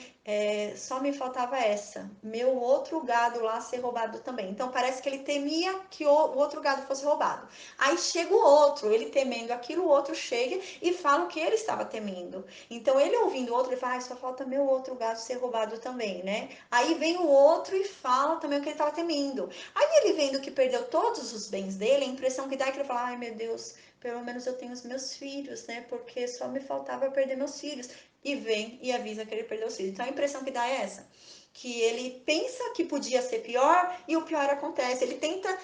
só me faltava essa, meu outro gado lá ser roubado também. Então parece que ele temia que o outro gado fosse roubado. Aí chega o outro, ele temendo aquilo, o outro chega e fala o que ele estava temendo. Então ele ouvindo o outro, ele fala, ai, só falta meu outro gado ser roubado também, né? Aí vem o outro e fala também o que ele estava temendo. Aí ele vendo que perdeu todos os bens dele, a impressão que dá é que ele fala, ai meu Deus, pelo menos eu tenho os meus filhos, né? Porque só me faltava perder meus filhos. E vem e avisa que ele perdeu os filhos. Então a impressão que dá é essa: que ele pensa que podia ser pior e o pior acontece. Ele tenta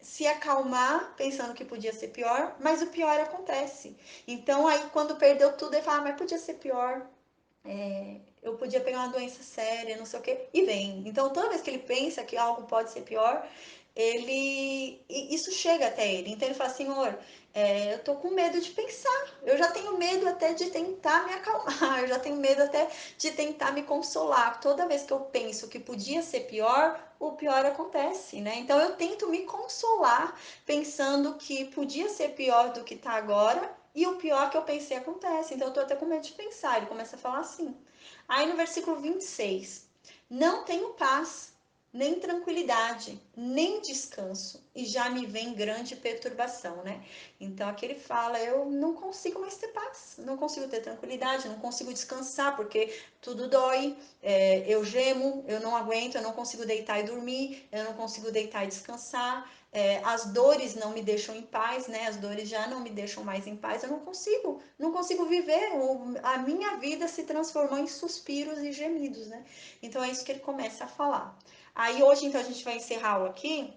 se acalmar pensando que podia ser pior, mas o pior acontece. Então aí quando perdeu tudo, ele fala, mas podia ser pior. Eu podia pegar uma doença séria, não sei o quê, e vem. Então, toda vez que ele pensa que algo pode ser pior, isso chega até ele. Então, ele fala, Senhor, eu tô com medo de pensar, eu já tenho medo até de tentar me acalmar, eu já tenho medo até de tentar me consolar. Toda vez que eu penso que podia ser pior, o pior acontece, né? Então, eu tento me consolar pensando que podia ser pior do que tá agora, e o pior que eu pensei acontece, então eu tô até com medo de pensar. Ele começa a falar assim. Aí no versículo 26, não tenho paz, nem tranquilidade, nem descanso, e já me vem grande perturbação, né? Então aqui ele fala, eu não consigo mais ter paz, não consigo ter tranquilidade, não consigo descansar, porque tudo dói, eu gemo, eu não aguento, eu não consigo deitar e dormir, eu não consigo deitar e descansar, as dores não me deixam em paz, né? As dores já não me deixam mais em paz. Eu não consigo viver. A minha vida se transformou em suspiros e gemidos, né? Então é isso que ele começa a falar. Aí hoje, então, a gente vai encerrar aqui